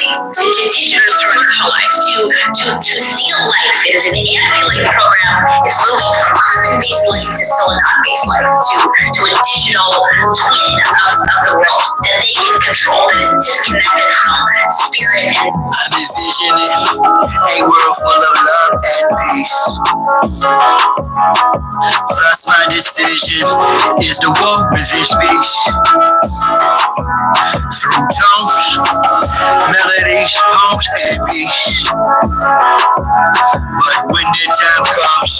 to digitalize life, to steal life. It is an anti-life program. It's moving from carbon-based life to silicon-based life to a digital twin of the world that they can control, that is disconnected from spirit. And I'm envisioning a world full of love and peace. Thus my decision is to walk with this beast. Through tones, melodies, poems, and beats. But when the time comes,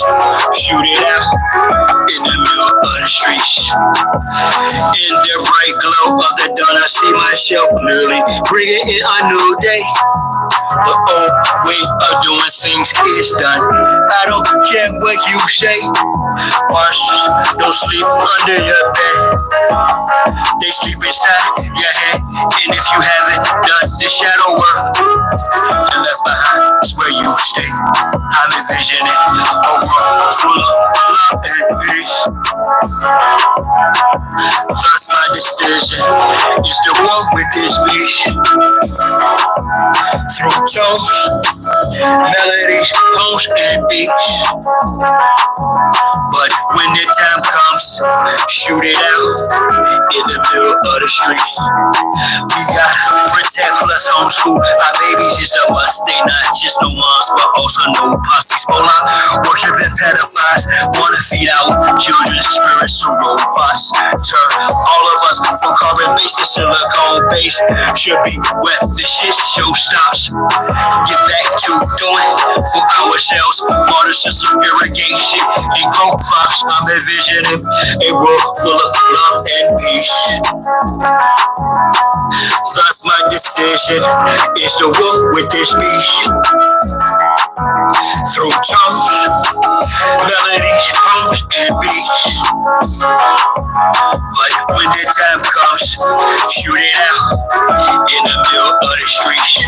shoot it out in the middle of the streets. In the bright glow of the dawn, I see myself clearly, bringing in a new day. The old way of doing things is done. I don't care what you say. Monsters don't sleep under your bed. They sleep inside your head. And if you haven't done the shadow work, you're left behind is where you stay. I'm envisioning a world full of love and peace. Thus my decision is to walk with this beast. Through tones, melodies, poems, and beats. But when the time comes, shoot it out in the middle of the street. We gotta protect plus homeschool. Our babies is a must. They not just no moms, but also no pussies. Spola, worshiping pedophiles, wanna feed out children's spirits to robots. Turn all of us from carbon-based to silicone-based. Should be where the shit show stops. Get back to doing for ourselves. Water system irrigation and grow crops. I'm envisioning a world full of love and peace. Thus my decision is to walk with this beast. Through tones, melodies, poems, and beats. But when the time comes, shoot it out in the middle of the streets.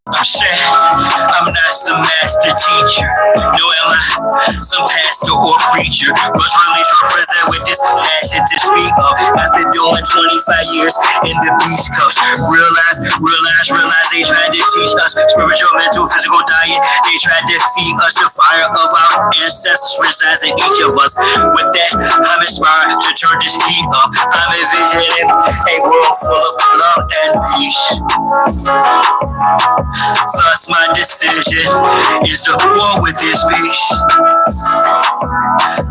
I'm saying I'm not some master teacher, no am I some pastor or preacher. Was released represent with this passion to speak of. After doing 25 years in the beast cuffs, realize they tried to teach us spiritual, mental, physical diet. They tried to feed us the fire of our ancestors resides in each of us. With that, I'm inspired to turn this heat up. I'm envisioning a world full of love and peace. Thus my decision is to war with this beast.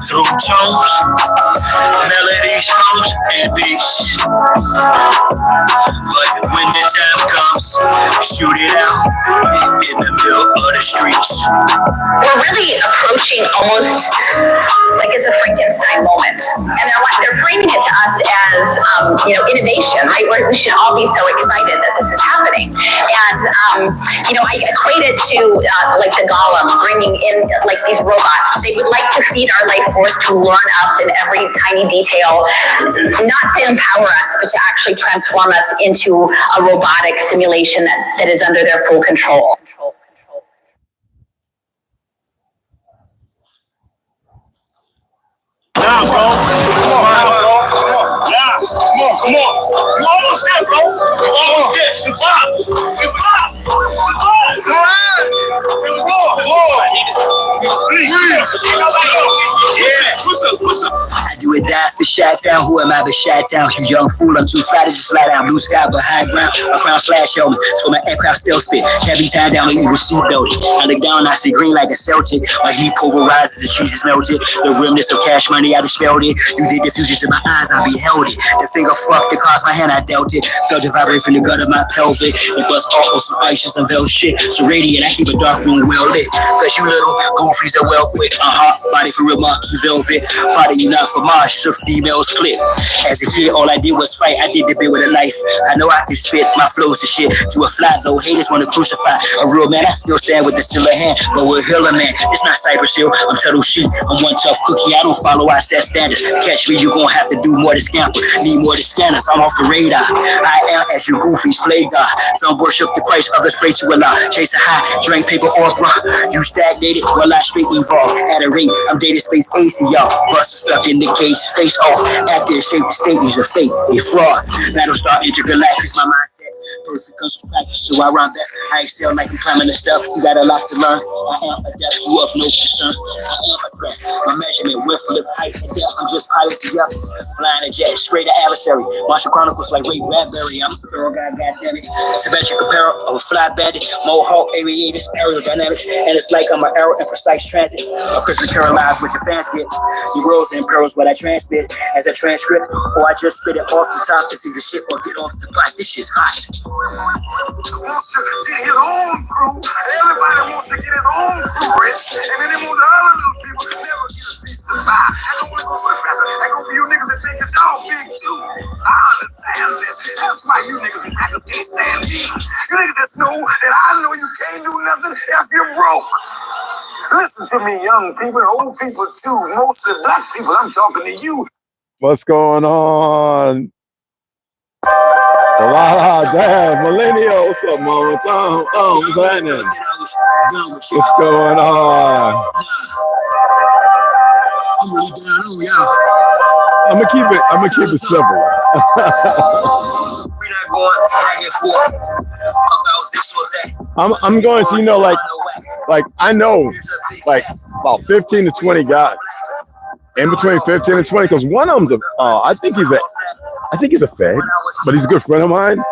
Through tones, melodies, poems, and beats. But when the time comes, shoot it out in the middle of the streets. We're really approaching almost like it's a Frankenstein moment. And they're framing it to us as, innovation, right? We should all be so excited that this is happening. And, I equate it to like the golem bringing in like these robots. They would like to feed our life force to learn us in every tiny detail, not to empower us, but to actually transform us into a robotic simulation that is under their full control. Nah, bro. Come on. You almost there, bro. You almost there. Survive. I do it die for Chi-Town. Who am I but Chi-Town? You young fool, I'm too fly to just slide down. Blue sky but high ground. A crown slash helmet. So my aircraft still spit. Can't be tied down or even seat belted. I look down, I see green like a Celtic. My heat pulverizes, the cheese is melted. The remnants of cash money, I dispelled it. You did the fusions in my eyes, I beheld it. The finger fucked it, caused my hand, I dealt it. Felt it vibrate from the gut of my pelvic. It bust all some ice and some velvet shit. So radiant, I keep a dark room well lit. Cause you little goofies are well quick. Body for real monkey velvet. Body you not for Mars, just a female's clip. As a kid, all I did was fight. I did the bit with a knife. I know I can spit my flows to shit. To a fly though, haters wanna crucify a real man. I still stand with the silver hand, but with Hiller man. It's not Cypress Hill, I'm Turtle Sheep. I'm one tough cookie, I don't follow, I set standards. To catch me, you gon' have to do more to scamper. Need more to scanners, I'm off the radar. I am as you goofies play God. Some worship the Christ, others pray to Allah. Chase a high, drink paper or bra. You stagnated, well I straight evolve. At a rate, I'm dated space AC, y'all. Bust stuck in the case, face off. Active shape, the state is a fake, a fraud. Battle star intergalactic, my mindset. perfect comes from practice, so I rhyme best. I excel like I'm climbing the step. You got a lot to learn. I am a depth, you of no concern. I am a threat. My measurement, width, lift, height, and depth. I'm just piracy up. Flying a jet, straight to adversary. Martial Chronicles like Ray Bradbury. I'm a thorough guy, goddammit. Symmetric apparel of a fly bandit. Mohawk, aviators, aerodynamics. And it's like I'm an arrow in precise transit. A Christmas Carol lives what your fans get. You rose and pearls, what I transmit as a transcript. Or I just spit it off the top to see the shit or get off the pot. This shit's hot. Wants to get his own crew. Everybody wants to get his own crew rich. And then they want the other little people to never get a piece of the pie. I don't want to go for the traffic. I go for you niggas that think it's all big too. I understand this. That's why you niggas and hackers can't stand me. You niggas just know that I know you can't do nothing if you're broke. Listen to me, young people, old people too. Most of the black people, I'm talking to you. What's going on? Wow, damn, millennial. What's up, mama? What's happening? What's going on? I'm gonna keep it simple. I'm going to, you know, like I know like about 15 to 20 guys. In between 15 and 20, because one of them's I think he's a Fed, but he's a good friend of mine.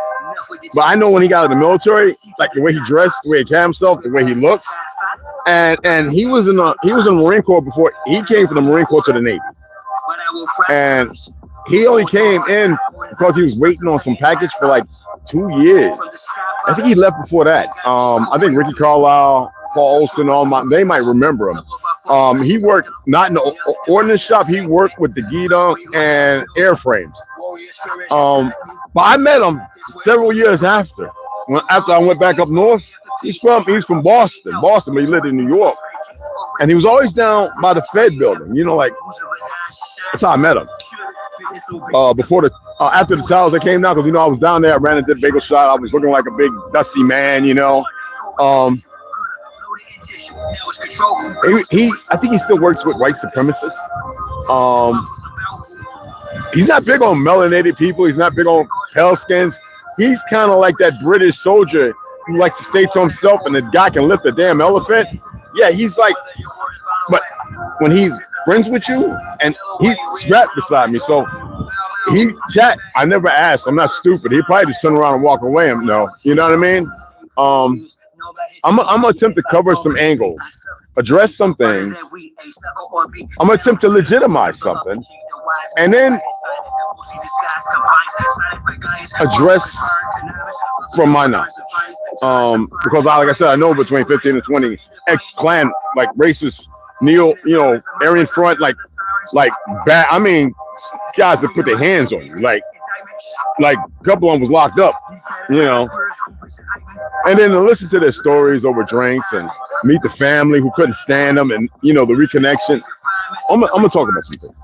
But I know when he got out of the military, like the way he dressed, the way he carried himself, the way he looks, and he was in the Marine Corps before he came from the Marine Corps to the Navy, and he only came in because he was waiting on some package for like 2 years. I think he left before that. I think Ricky Carlisle, Paul Olsen, they might remember him. He worked not in the ordnance shop. He worked with the Gedong and airframes. But I met him several years after. After I went back up north, he's from Boston, but he lived in New York, and he was always down by the Fed building. You know, like that's how I met him. After the towers, I came down because, you know, I was down there. I ran into the bagel shop. I was looking like a big dusty man, you know. I think he still works with white supremacists. He's not big on melanated people. He's not big on pale skins. He's kind of like that British soldier who likes to stay to himself, and the guy can lift a damn elephant. Yeah, he's like, but when he's friends with you, and he's strapped beside me, so he chat. I never asked. I'm not stupid. He probably just turn around and walk away. No, you know what I mean? I'm gonna attempt to cover some angles, address some things. I'm gonna attempt to legitimize something, and then address from my knowledge. Because like I said, I know between 15 and 20 ex-Klan, like racist, Aryan Front, like bad. I mean, guys that put their hands on you, like a couple of them was locked up, you know. And then to listen to their stories over drinks and meet the family who couldn't stand them, and the reconnection. I'm gonna talk about some things.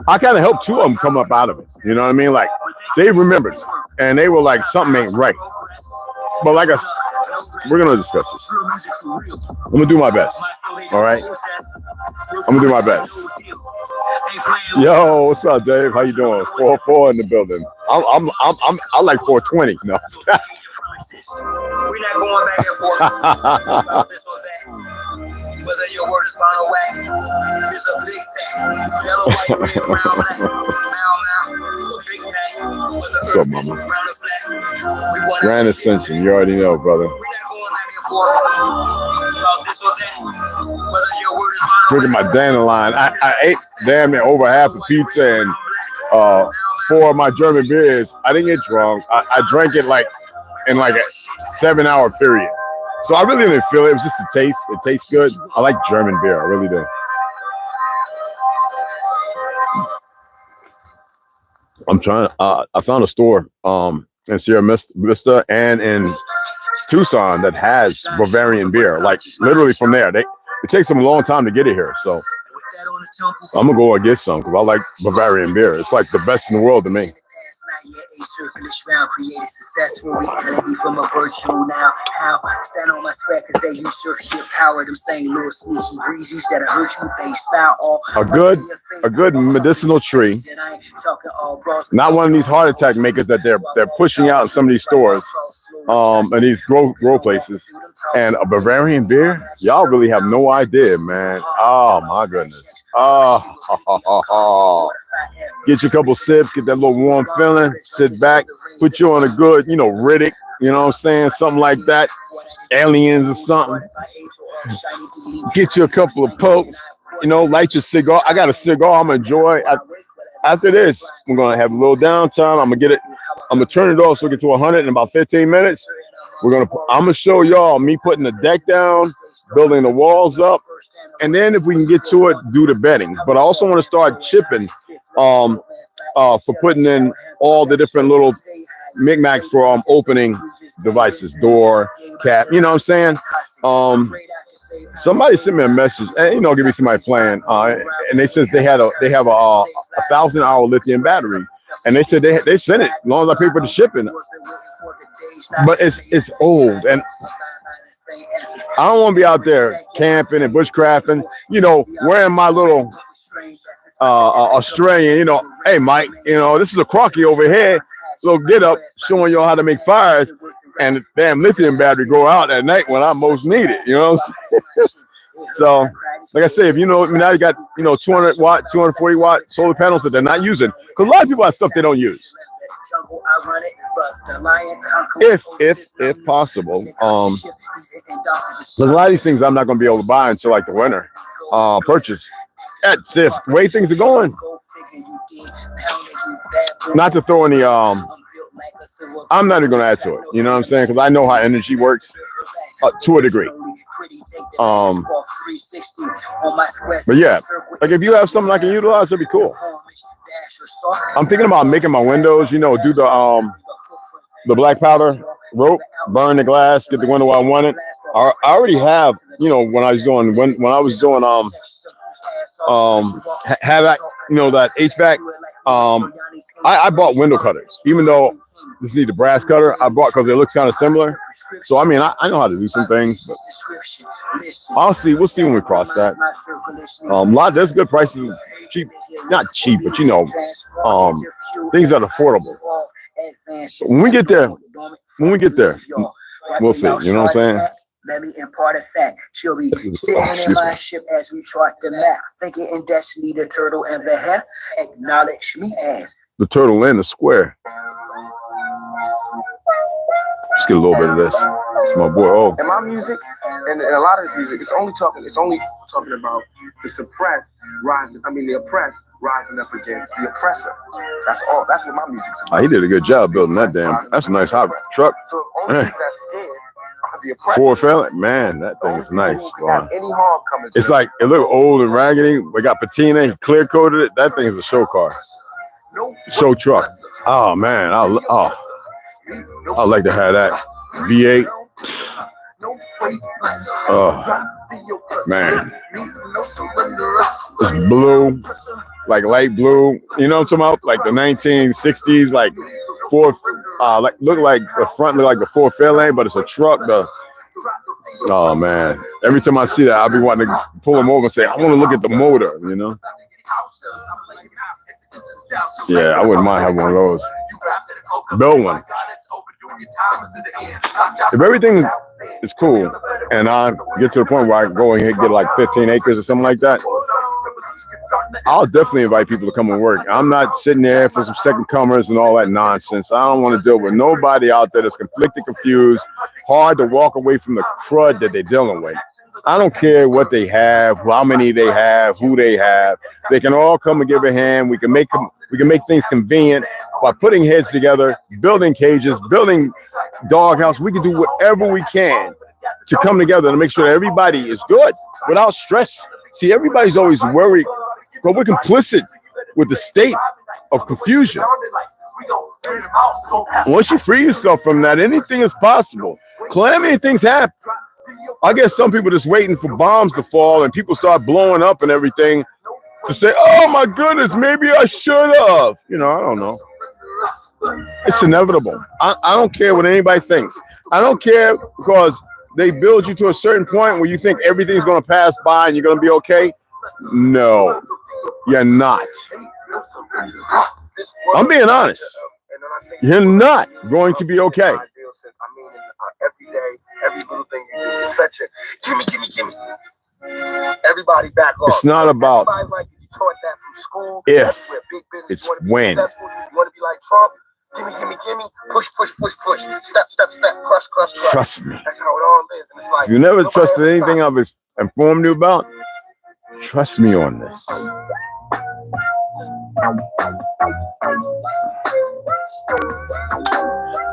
I kind of helped two of them come up out of it. You know what I mean? Like they remembered, and they were like, something ain't right. But like we're gonna discuss this. I'm gonna do my best. All right. I'm gonna do my best. Yo, what's up, Dave? How you doing? 404 in the building. I like 420. No. We're not going back and forth. Whether your word is final way, it's a big thing. Yellow, white, red, brown, black. Big thing. What's up, mama? Grand Ascension, you already know, brother. Drinking my dandelion. I ate damn near over half a pizza and 4 of my German beers. I didn't get drunk. I drank it in a 7-hour period. So I really didn't feel it. It was just a taste. It tastes good. I like German beer. I really do. I'm trying. I found a store in Sierra Vista and in Tucson that has Bavarian beer. Like literally from there. It takes them a long time to get it here. So I'm gonna go and get some because I like Bavarian beer. It's like the best in the world to me. A circulus round created successful reality from a virtual now. How stand on my square cause they use your power. Them same little sneaky breezes that hurt you, they style all. A good medicinal tree. Not one of these heart attack makers that they're pushing out in some of these stores, and these grow places. And a Bavarian beer, y'all really have no idea, man. Oh my goodness. Oh, get you a couple sips, get that little warm feeling, sit back, put you on a good, Riddick, you know what I'm saying? Something like that. Aliens or something. Get you a couple of pokes, light your cigar. I got a cigar I'm gonna enjoy. After this, we're gonna have a little downtime. I'm gonna turn it off so it get to 100 in about 15 minutes. I'm gonna show y'all me putting the deck down, building the walls up, and then if we can get to it, do the bedding. But I also want to start chipping for putting in all the different little micmacs for opening devices, door, cap, you know what I'm saying? Somebody sent me a message, and give me somebody playing, and they said they have a 1,000-hour lithium battery, and they said they sent it as long as I pay for the shipping. But it's old, and I don't want to be out there camping and bushcrafting, wearing my little Australian, hey Mike, this is a crocky over here, little get up showing y'all how to make fires, and the damn lithium battery go out at night when I most need it, you know what I'm saying? So, like I say, if now you got 200 watt, 240 watt solar panels that they're not using, because a lot of people have stuff they don't use. If possible, there's a lot of these things I'm not going to be able to buy until like the winter purchase. That's if the way things are going. Not to throw any I'm not even going to add to it, you know what I'm saying, because I know how energy works to a degree. But yeah, like if you have something I can utilize, it'd be cool. I'm thinking about making my windows, do the black powder rope, burn the glass, get the window I wanted. I already have, when I was doing Havoc, that HVAC, I bought window cutters, even though this need a brass cutter. I bought because it looks kind of similar. So I mean, I know how to do some things. But we'll see when we cross that. There's good prices, cheap, not cheap, but things that are affordable. So when we get there, we'll see. You know what I'm saying? Let me impart a fact. She'll be sitting in my ship as we chart the map. Thinking in destiny, the turtle and the hare. Acknowledge me as the turtle and the square. Let's get a little bit of this. It's my boy. Oh. And my music, and a lot of this music, it's only talking about the suppressed rising. The oppressed rising up against the oppressor. That's all. That's what my music's about. He did a good job building that damn. That's a nice hot truck. So only people that's scared. Ford Fairlane, man, that thing is nice. Any harm coming it's like it look old and raggedy. We got patina, he clear coated it. That thing is a show car, show truck. Oh man, I like to have that V8. Oh man, it's blue, like light blue. You know what I'm talking about? Like the 1960s, like Ford. Look like the front look like the Ford Fairlane, but it's a truck. Oh man! Every time I see that, I'll be wanting to pull them over and say, "I want to look at the motor." Yeah, I wouldn't mind having one of those. Build one. If everything is cool, and I get to the point where I can go and get like 15 acres or something like that, I'll definitely invite people to come and work. I'm not sitting there for some second comers and all that nonsense. I don't want to deal with nobody out there that's conflicted, confused, hard to walk away from the crud that they're dealing with. I don't care what they have, how many they have, who they have. They can all come and give a hand. We can make things convenient by putting heads together, building cages, building doghouse. We can do whatever we can to come together and make sure that everybody is good without stress. See, everybody's always worried, but we're complicit with the state of confusion. Once you free yourself from that, anything is possible. Calamity things happen. I guess some people just waiting for bombs to fall and people start blowing up and everything to say, oh my goodness, maybe I should have. I don't know. It's inevitable. I don't care what anybody thinks. I don't care because they build you to a certain point where you think everything's going to pass by and you're going to be okay. No, you're not. I'm being honest. You're not going to be okay. Every day, every little thing you do is such a gimme. Everybody back off. It's not about like you taught that from school. If, big business, it's you want to be when. Successful, you want to be like Trump. Gimme. Push. Step. Crush. Trust me. That's how it all is. And it's like, If you never trusted anything I've informed you about, trust me on this.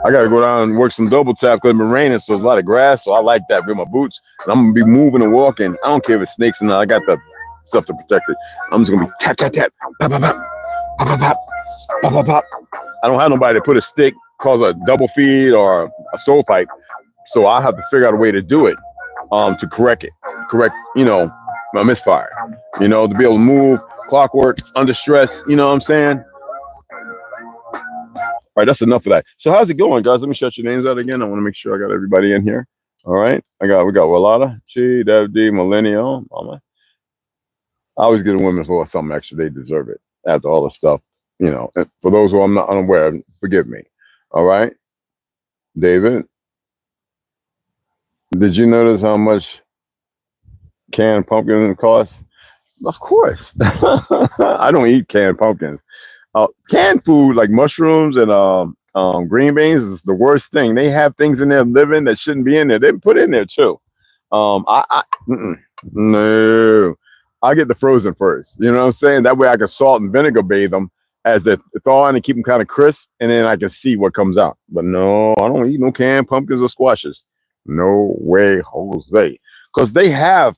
I gotta go down and work some double tap because it's been raining, so there's a lot of grass. So I like that with my boots. And I'm gonna be moving and walking. I don't care if it's snakes or not. I got the stuff to protect it. I'm just gonna be tap, pop, pop. I don't have nobody to put a stick, cause a double feed or a stovepipe. So I have to figure out a way to do it, to correct, my misfire. To be able to move, clockwork, under stress. You know what I'm saying? All right, that's enough of that. So how's it going, guys? Let me shout your names out again. I want to make sure I got everybody in here. All right, we got Walada, Chi, Dev D, Millennial, Mama. I always get women for something extra. They deserve it after all the stuff. And for those who I'm not unaware, forgive me. All right, David, did you notice how much canned pumpkin costs? Of course. I don't eat canned pumpkins. Canned food like mushrooms and green beans is the worst thing. They have things in there living that shouldn't be in there. They put in there too. No, I get the frozen first. You know what I'm saying? That way I can salt and vinegar bathe them as they thaw and keep them kind of crisp, and then I can see what comes out. But no, I don't eat no canned pumpkins or squashes. No way, Jose. Because they have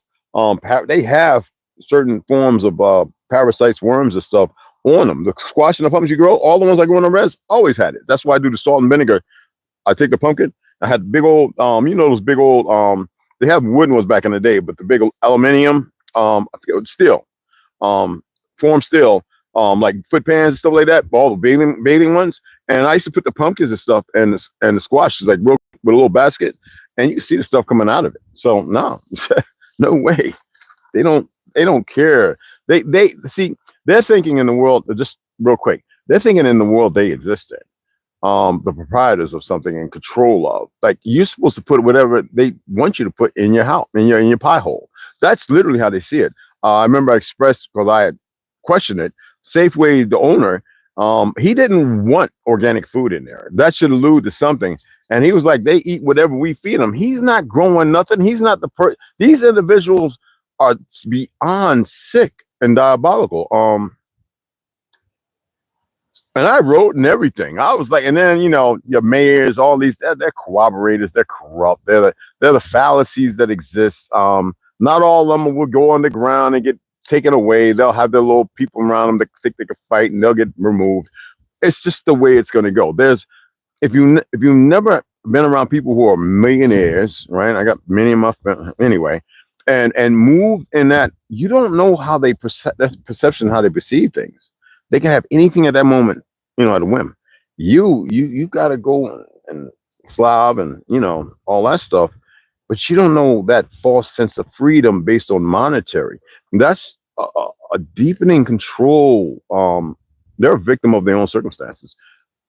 certain forms of parasites, worms, and stuff on them. The squash and the pumpkins you grow, all the ones I grow in the res, always had it. That's why I do the salt and vinegar. I take the pumpkin. I had big old, those big old, they have wooden ones back in the day, but the big aluminum, I forget, steel, form steel, like foot pans and stuff like that, all the bathing ones. And I used to put the pumpkins and stuff and the squashes like real with a little basket, and you can see the stuff coming out of it. So no, no way. They don't care. They see. They're thinking in the world, just real quick, they're thinking in the world they exist in. The proprietors of something in control of. Like, you're supposed to put whatever they want you to put in your house, in your pie hole. That's literally how they see it. I remember I expressed, because I had questioned it, Safeway, the owner, he didn't want organic food in there. That should allude to something. And he was like, they eat whatever we feed them. He's not growing nothing. He's not these individuals are beyond sick and diabolical. And I wrote and everything. I was like, and then your mayors, all these, they're cooperators, they're corrupt. They're the fallacies that exist. Not all of them will go on the ground and get taken away. They'll have their little people around them that think they can fight, and they'll get removed. It's just the way it's going to go. If you've never been around people who are millionaires, right? I got many of my friends anyway. And move in that, you don't know how they that's perception, how they perceive things. They can have anything at that moment, at a whim. You got to go and slob and all that stuff, but you don't know that false sense of freedom based on monetary. That's a deepening control. They're a victim of their own circumstances.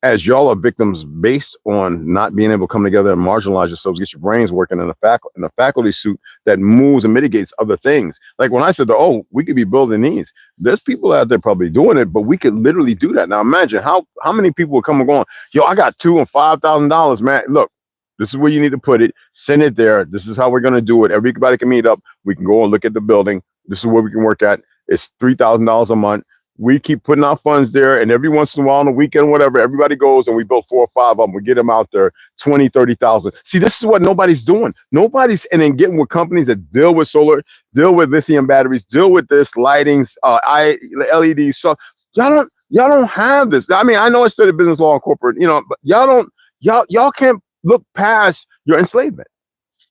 As y'all are victims based on not being able to come together and marginalize yourselves, get your brains working in a faculty suit that moves and mitigates other things. Like when I said, we could be building these. There's people out there probably doing it, but we could literally do that. Now imagine how many people would come and go, I got $2,000 and $5,000, man. Look, this is where you need to put it. Send it there. This is how we're going to do it. Everybody can meet up. We can go and look at the building. This is where we can work at. It's $3,000 a month. We keep putting our funds there, and every once in a while on the weekend, whatever, everybody goes and we build 4 or 5 of them. We get them out there, 20, 30,000. See, this is what nobody's doing. And then getting with companies that deal with solar, deal with lithium batteries, deal with this lightings, LED. So y'all don't have this. I mean, I know I studied business law and corporate, but y'all can't look past your enslavement.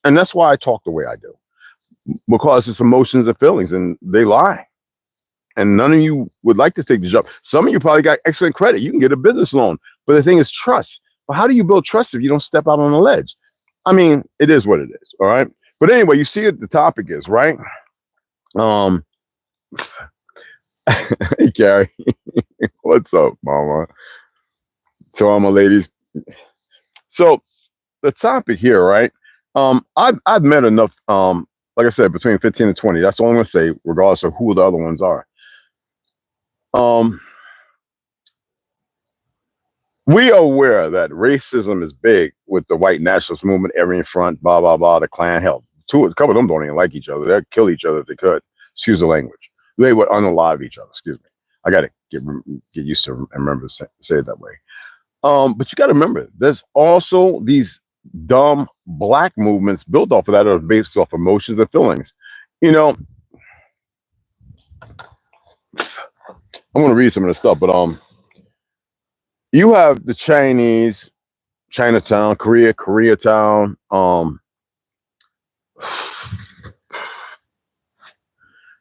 And that's why I talk the way I do, because it's emotions and feelings, and they lie. and none of you would like to take the job. Some of you probably got excellent credit. You can get a business loan. But the thing is trust. But how do you build trust if you don't step out on the ledge? I mean, it is what it is. All right. But anyway, you see what the topic is, right? Hey, Gary. What's up, mama? So all my ladies. So the topic here, right? I've met enough, like I said, between 15 and 20. That's all I'm gonna say, regardless of who the other ones are. We are aware that racism is big with the white nationalist movement, Aryan Front, blah, blah, blah, the Klan. Hell, a couple of them don't even like each other. They'd kill each other if they could. Excuse the language. They would unalive each other. Excuse me. I got to get used to and remember to say it that way. But you got to remember, there's also these dumb black movements built off of that are based off emotions and feelings. You know, I'm going to read some of the stuff, but you have the Chinese, Chinatown, Koreatown.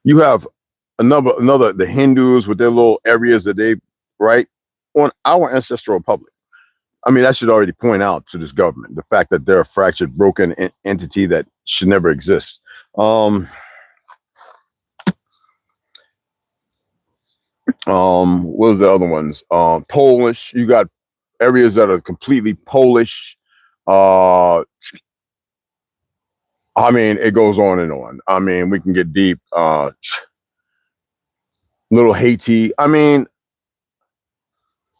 You have another the Hindus with their little areas that they right on our ancestral republic. I mean, that should already point out to this government the fact that they're a fractured, broken entity that should never exist. What was the other ones? Polish. You got areas that are completely Polish. I mean, it goes on and on. I mean, we can get deep. Little Haiti. I mean,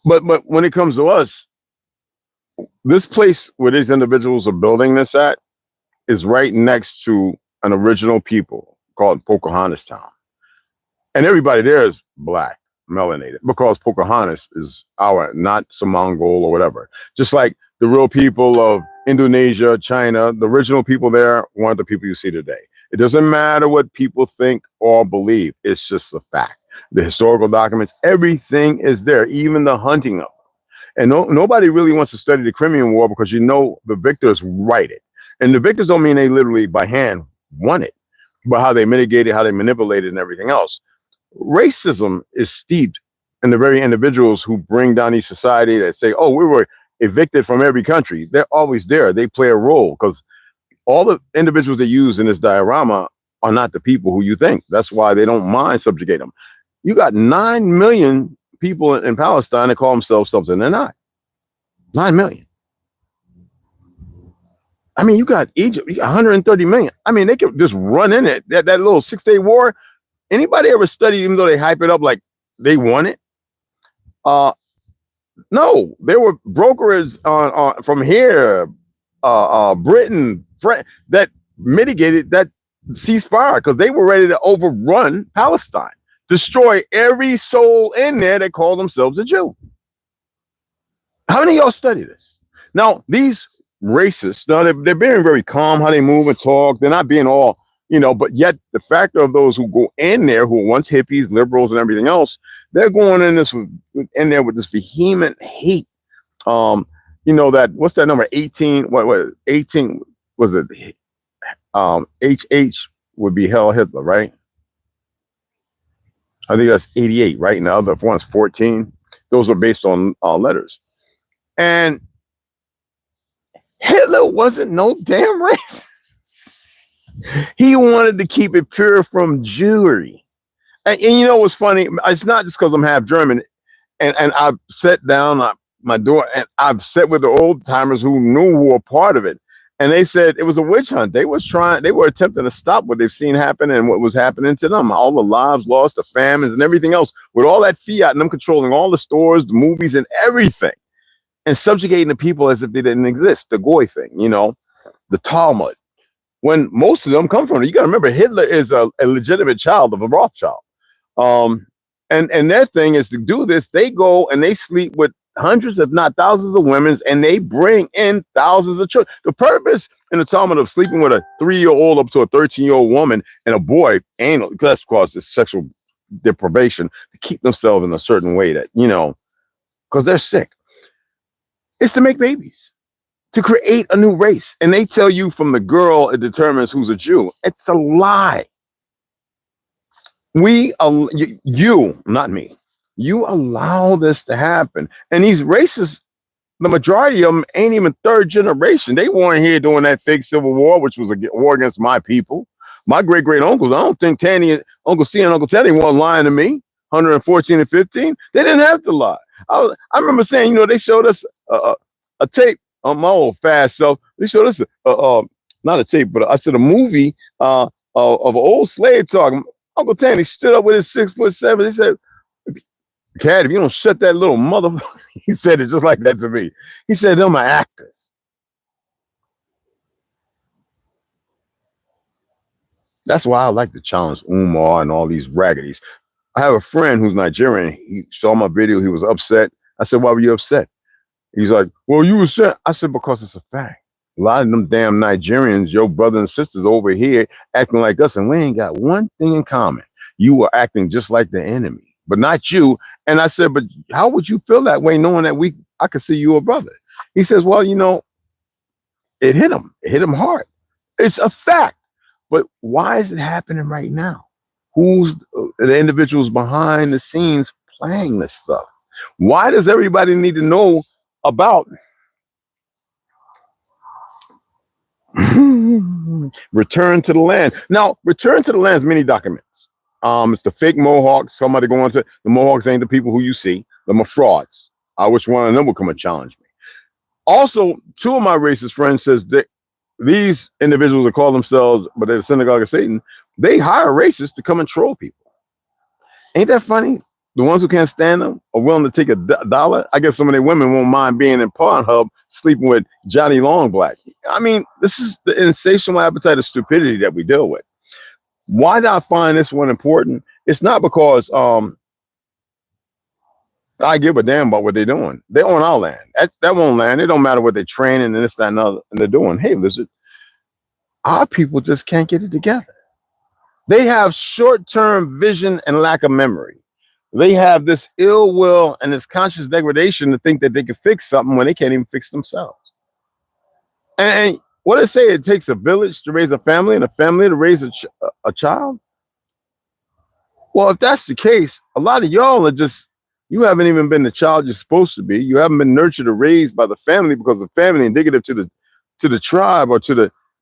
but when it comes to us, this place where these individuals are building this at is right next to an original people called Pocahontas Town. And everybody there is black, melanated, because Pocahontas is not some Mongol or whatever. Just like the real people of Indonesia, China, the original people there weren't the people you see today. It doesn't matter what people think or believe. It's just a fact. The historical documents, everything is there, even the hunting of them. And nobody really wants to study the Crimean War because the victors write it. And the victors don't mean they literally by hand won it, but how they mitigated, how they manipulated and everything else. Racism is steeped in the very individuals who bring down these society that say, oh, we were evicted from every country. They're always there. They play a role because all the individuals they use in this diorama are not the people who you think. That's why they don't mind subjugating them. You got 9 million people in Palestine that call themselves something they're not. 9 million. I mean, you got Egypt, you got 130 million. I mean, they could just run in it. That little 6-day war. Anybody ever study, even though they hype it up like they won it? No, there were brokers from here, Britain, France, that mitigated that ceasefire because they were ready to overrun Palestine, destroy every soul in there that called themselves a Jew. How many of y'all study this? Now, these racists, now they're being very calm how they move and talk. They're not being all, but yet the factor of those who go in there, who are once hippies, liberals, and everything else, they're going in there with this vehement hate. What's that number? 18? What 18 was it? HH would be Hell Hitler, right? I think that's 88, right? And the other one's 14. Those are based on letters. And Hitler wasn't no damn racist. He wanted to keep it pure from Jewry. And you know what's funny? It's not just because I'm half German. And I've sat down at my door and I've sat with the old timers who were part of it. And they said it was a witch hunt. They were attempting to stop what they've seen happen and what was happening to them. All the lives lost, the famines and everything else, with all that fiat and them controlling all the stores, the movies and everything, and subjugating the people as if they didn't exist. The Goy thing, the Talmud. When most of them come from, you got to remember, Hitler is a legitimate child of a Rothschild. And their thing is to do this. They go and they sleep with hundreds, if not thousands of women, and they bring in thousands of children. The purpose in the Talmud of sleeping with a 3-year-old up to a 13-year-old woman and a boy, that's causes sexual deprivation to keep themselves in a certain way that, because they're sick. It's to make babies, to create a new race. And they tell you from the girl, it determines who's a Jew. It's a lie. You, not me. You allow this to happen, and these racists, the majority of them ain't even third generation. They weren't here during that fake civil war, which was a war against my people. My great great uncles. I don't think Tanny, Uncle C, and Uncle Teddy weren't lying to me. 114 and 15. They didn't have to lie. I remember saying, you know, they showed us a tape on my old fast self. They showed us not a tape, but I said a movie of an old slave talking. Uncle Tanny stood up with his 6'7". He said, "Cat, if you don't shut that little mother," he said it just like that to me. He said, "Them are actors." That's why I like to challenge Umar and all these raggities. I have a friend who's Nigerian. He saw my video. He was upset. I said, "Why were you upset?" He's like, "Well, you were upset." I said, "Because it's a fact. A lot of them damn Nigerians, your brothers and sisters over here acting like us, and we ain't got one thing in common. You are acting just like the enemy, but not you." And I said, "But how would you feel that way knowing that I could see you a brother?" He says, "Well, you know, it hit him. It hit him hard. It's a fact. But why is it happening right now? Who's the individuals behind the scenes playing this stuff? Why does everybody need to know about Return to the Land? Now, Return to the Land is many documents. It's the fake Mohawks. Somebody going to the Mohawks ain't the people who you see. Them are frauds. I wish one of them would come and challenge me. Also, two of my racist friends says that these individuals that call themselves, but they're the synagogue of Satan, they hire racists to come and troll people. Ain't that funny? The ones who can't stand them are willing to take a dollar. I guess some of the women won't mind being in Pornhub sleeping with Johnny Long Black. I mean, this is the insatiable appetite of stupidity that we deal with. Why do I find this one important? It's not because I give a damn about what they're doing. They're on our land. That won't land. It don't matter what they're training and this, that, and other, and they're doing. Hey, listen, our people just can't get it together. They have short-term vision and lack of memory. They have this ill will and this conscious degradation to think that they can fix something when they can't even fix themselves. And what I say, it takes a village to raise a family and a family to raise a child. Well, if that's the case, a lot of y'all are just, you haven't even been the child you're supposed to be. You haven't been nurtured or raised by the family, because the family indicative to the tribe or to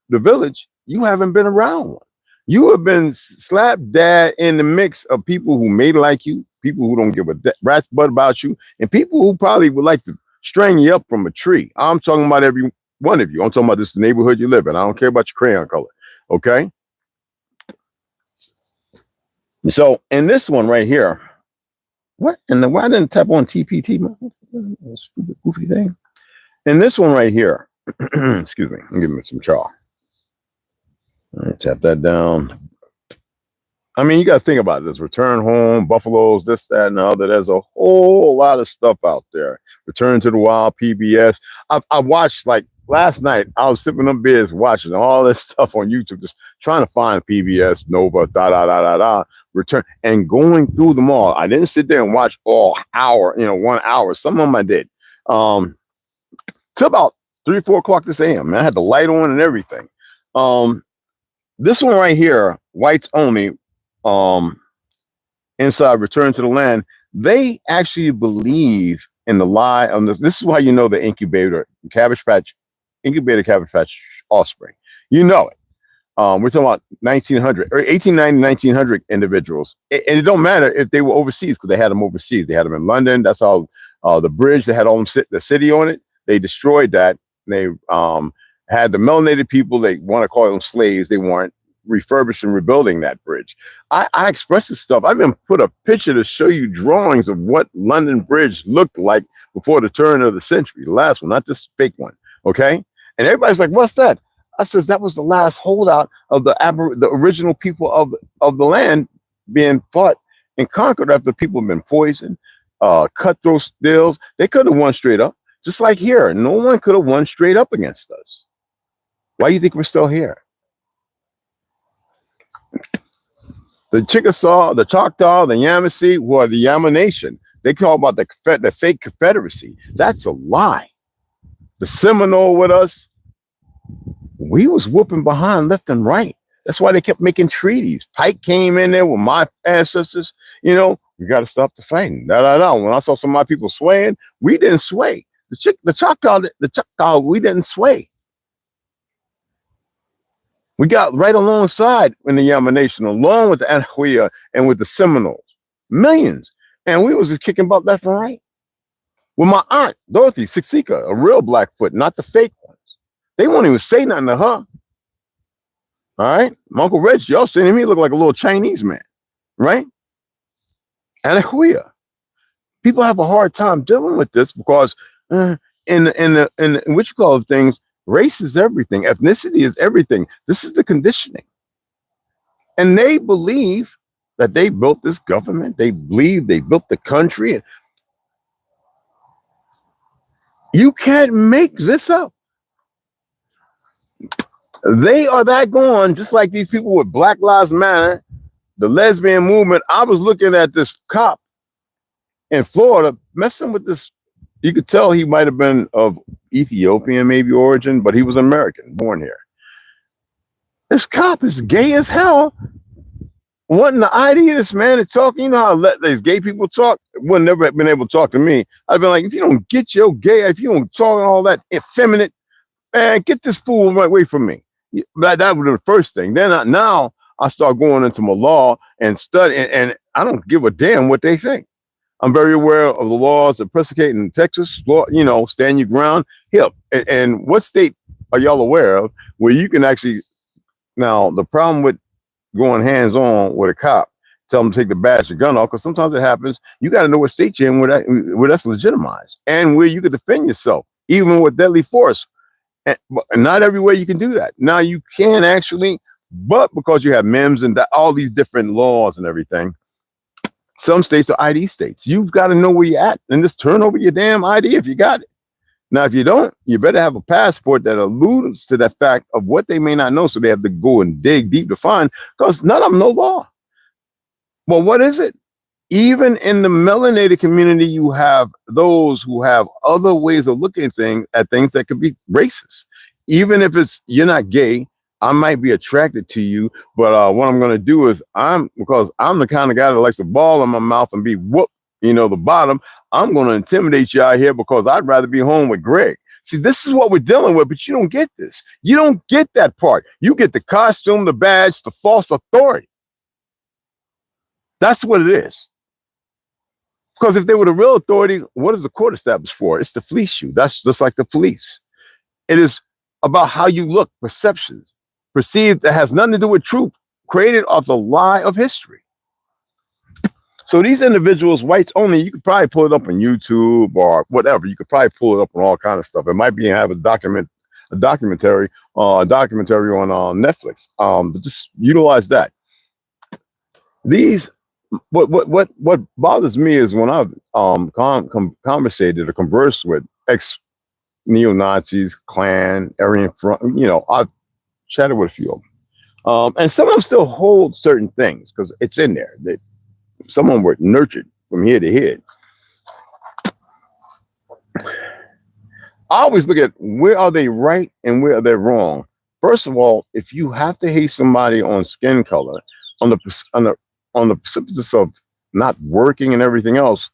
the village. You haven't been around one. You have been slap dad in the mix of people who may like you, people who don't give a rat's butt about you, and people who probably would like to string you up from a tree. I'm talking about every one of you. I'm talking about this neighborhood you live in. I don't care about your crayon color. Okay. So in this one right here, what? And why didn't tap on TPT? Stupid goofy thing. In this one right here, excuse me, I'm giving it some chalk. All right, tap that down. I mean, you got to think about this. Return home, buffaloes, this, that, and the other. There's a whole lot of stuff out there. Return to the Wild, PBS. I watched, like, last night, I was sipping them beers, watching all this stuff on YouTube, just trying to find PBS, Nova, Return, and going through them all. I didn't sit there and watch all hour, 1 hour. Some of them I did. Till about 3 or 4 o'clock this AM. I had the light on and everything. This one right here, whites only, inside Return to the Land, they actually believe in the lie of this. This is why you know the incubator cabbage patch offspring. You know it. We're talking about 1900 or 1890, 1900 individuals. And it don't matter if they were overseas, because they had them overseas. They had them in London. That's how the bridge, they had all them the city on it. They destroyed that. They had the melanated people. They want to call them slaves. They weren't. Refurbishing, rebuilding that bridge. I express this stuff. I've even put a picture to show you drawings of what London Bridge looked like before the turn of the century. The last one, not this fake one. Okay. And everybody's like, "What's that?" I says, that was the last holdout of the original people of the land being fought and conquered after people have been poisoned, cutthroat stills. They could have won straight up. Just like here, no one could have won straight up against us. Why do you think we're still here? The Chickasaw, the Choctaw, the Yamasee, who are the Yama Nation, they talk about the fake Confederacy. That's a lie. The Seminole with us, we was whooping behind left and right. That's why they kept making treaties. Pike came in there with my ancestors. You know, you got to stop the fighting. When I saw some of my people swaying, we didn't sway. The Choctaw, we didn't sway. We got right alongside in the Yama Nation, along with the Anahuia and with the Seminoles, millions. And we was just kicking butt left and right. With my aunt, Dorothy Sixika, a real Blackfoot, not the fake ones. They won't even say nothing to her. All right? My Uncle Reggie, y'all seen him, he looked like a little Chinese man, right? Anahuia. People have a hard time dealing with this because in what you call things, race is everything. Ethnicity is everything. This is the conditioning. And they believe that they built this government. They believe they built the country. You can't make this up. They are that gone, just like these people with Black Lives Matter, the lesbian movement. I was looking at this cop in Florida messing with this. You could tell he might have been of Ethiopian maybe origin, but he was American, born here. This cop is gay as hell. Wanting the ID of this man to talk, you know how these gay people talk? Would never have been able to talk to me. I'd been like, if you don't get your gay, if you don't talk all that effeminate, man, get this fool right away from me. That was the first thing. Then now I start going into my law and studying, and I don't give a damn what they think. I'm very aware of the laws that precedent in Texas, you know, stand your ground. Hip. And what state are y'all aware of where you can actually, now the problem with going hands-on with a cop, tell them to take the badge, the gun off, because sometimes it happens, you got to know what state you're in where that's legitimized and where you can defend yourself, even with deadly force. And not everywhere you can do that. Now you can actually, but because you have MEMS and all these different laws and everything, some states are ID states. You've got to know where you're at and just turn over your damn ID if you got it. Now, if you don't, you better have a passport that alludes to that fact of what they may not know. So they have to go and dig deep to find, because none of them know law. Well, what is it? Even in the melanated community, you have those who have other ways of looking at things that could be racist. Even if you're not gay, I might be attracted to you, but what I'm going to do is because I'm the kind of guy that likes a ball in my mouth and be whooped, you know, the bottom. I'm going to intimidate you out here because I'd rather be home with Greg. See, this is what we're dealing with, but you don't get this. You don't get that part. You get the costume, the badge, the false authority. That's what it is. Because if they were the real authority, what is the court established for? It's to fleece you. That's just like the police. It is about how you look, perceptions, perceived, that has nothing to do with truth, created off the lie of history. So these individuals, whites only, you could probably pull it up on YouTube or whatever. You could probably pull it up on all kind of stuff. It might be have a documentary on Netflix. But just utilize that. What bothers me is when I've conversated or conversed with ex neo-Nazis, Klan, Aryan Front, you know, I've chatted with a few of them. And some of them still hold certain things because it's in there. Some of them were nurtured from here to here. I always look at where are they right and where are they wrong. First of all, if you have to hate somebody on skin color, on the precipitous of not working and everything else,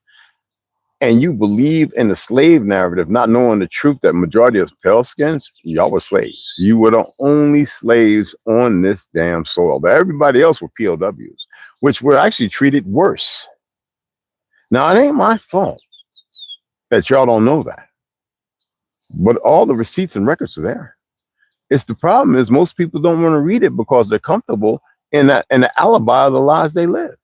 and you believe in the slave narrative, not knowing the truth that majority of pale skins, y'all were slaves. You were the only slaves on this damn soil. But everybody else were POWs, which were actually treated worse. Now, it ain't my fault that y'all don't know that. But all the receipts and records are there. It's the problem is most people don't want to read it because they're comfortable in the alibi of the lies they live.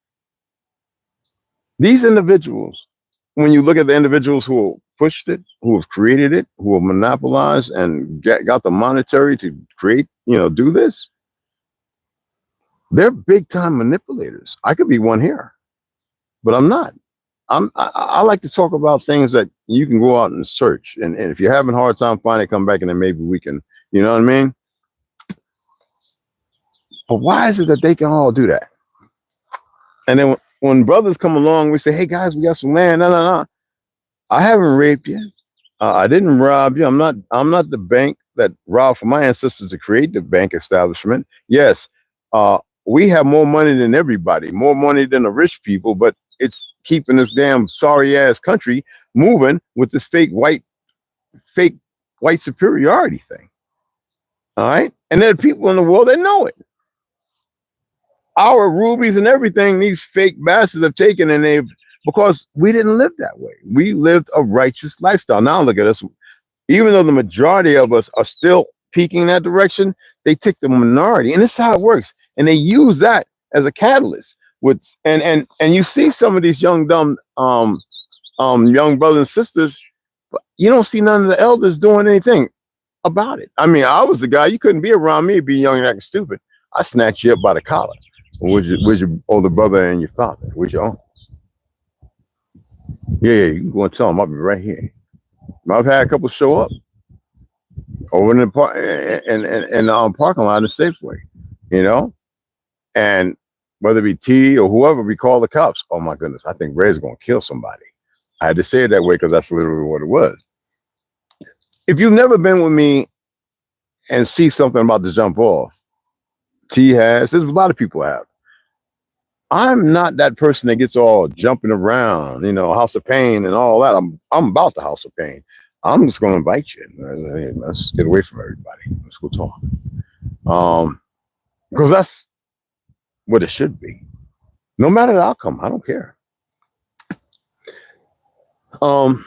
These individuals, when you look at the individuals who pushed it, who have created it, who have monopolized and got the monetary to create, you know, do this, they're big time manipulators. I could be one here, but I'm not. I like to talk about things that you can go out and search. And if you're having a hard time finding it, come back and then maybe we can, you know what I mean? But why is it that they can all do that? And then when brothers come along, we say, hey guys, we got some land. No. I haven't raped you. I didn't rob you. I'm not the bank that robbed from my ancestors to create the bank establishment. Yes, We have more money than everybody, more money than the rich people, but it's keeping this damn sorry ass country moving with this fake white superiority thing. All right. And there are people in the world that know it. Our rubies and everything, these fake bastards have taken, and because we didn't live that way. We lived a righteous lifestyle. Now look at us. Even though the majority of us are still peaking in that direction, they take the minority, and this is how it works. And they use that as a catalyst. And you see some of these young dumb young brothers and sisters, but you don't see none of the elders doing anything about it. I mean, I was the guy, you couldn't be around me being young and acting stupid. I snatched you up by the collar. Where's your older brother and your father? Where's your uncle? Yeah, you can go and tell them I'll be right here. I've had a couple show up over in the parking lot in the Safeway, you know, and whether it be T or whoever, we call the cops. Oh my goodness, I think Red's gonna kill somebody. I had to say it that way because that's literally what it was. If you've never been with me and see something about to jump off, T has, there's a lot of people have. I'm not that person that gets all jumping around, you know, House of Pain and all that. I'm about the House of Pain. I'm just going to invite you. Let's get away from everybody. Let's go talk. Because that's what it should be. No matter the outcome, I don't care. And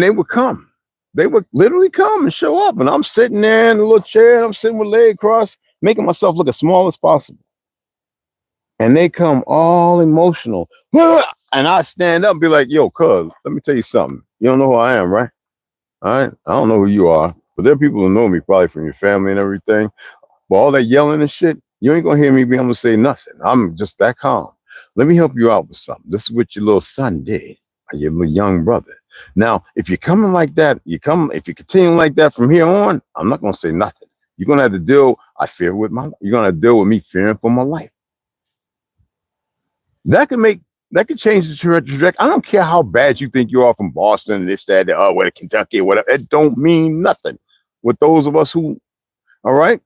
they would come. They would literally come and show up. And I'm sitting there in a little chair. And I'm sitting with legs crossed, making myself look as small as possible. And they come all emotional. And I stand up and be like, yo, cuz, let me tell you something. You don't know who I am, right? All right. I don't know who you are, but there are people who know me probably from your family and everything. But all that yelling and shit, you ain't gonna hear me be able to say nothing. I'm just that calm. Let me help you out with something. This is what your little son did, or your little young brother. Now, if you're coming like that, if you continue like that from here on, I'm not gonna say nothing. You're gonna have to deal, you're gonna deal with me fearing for my life. That could change the trajectory. I don't care how bad you think you are from Boston, this, that, where Kentucky, whatever. It don't mean nothing with those of us who, all right?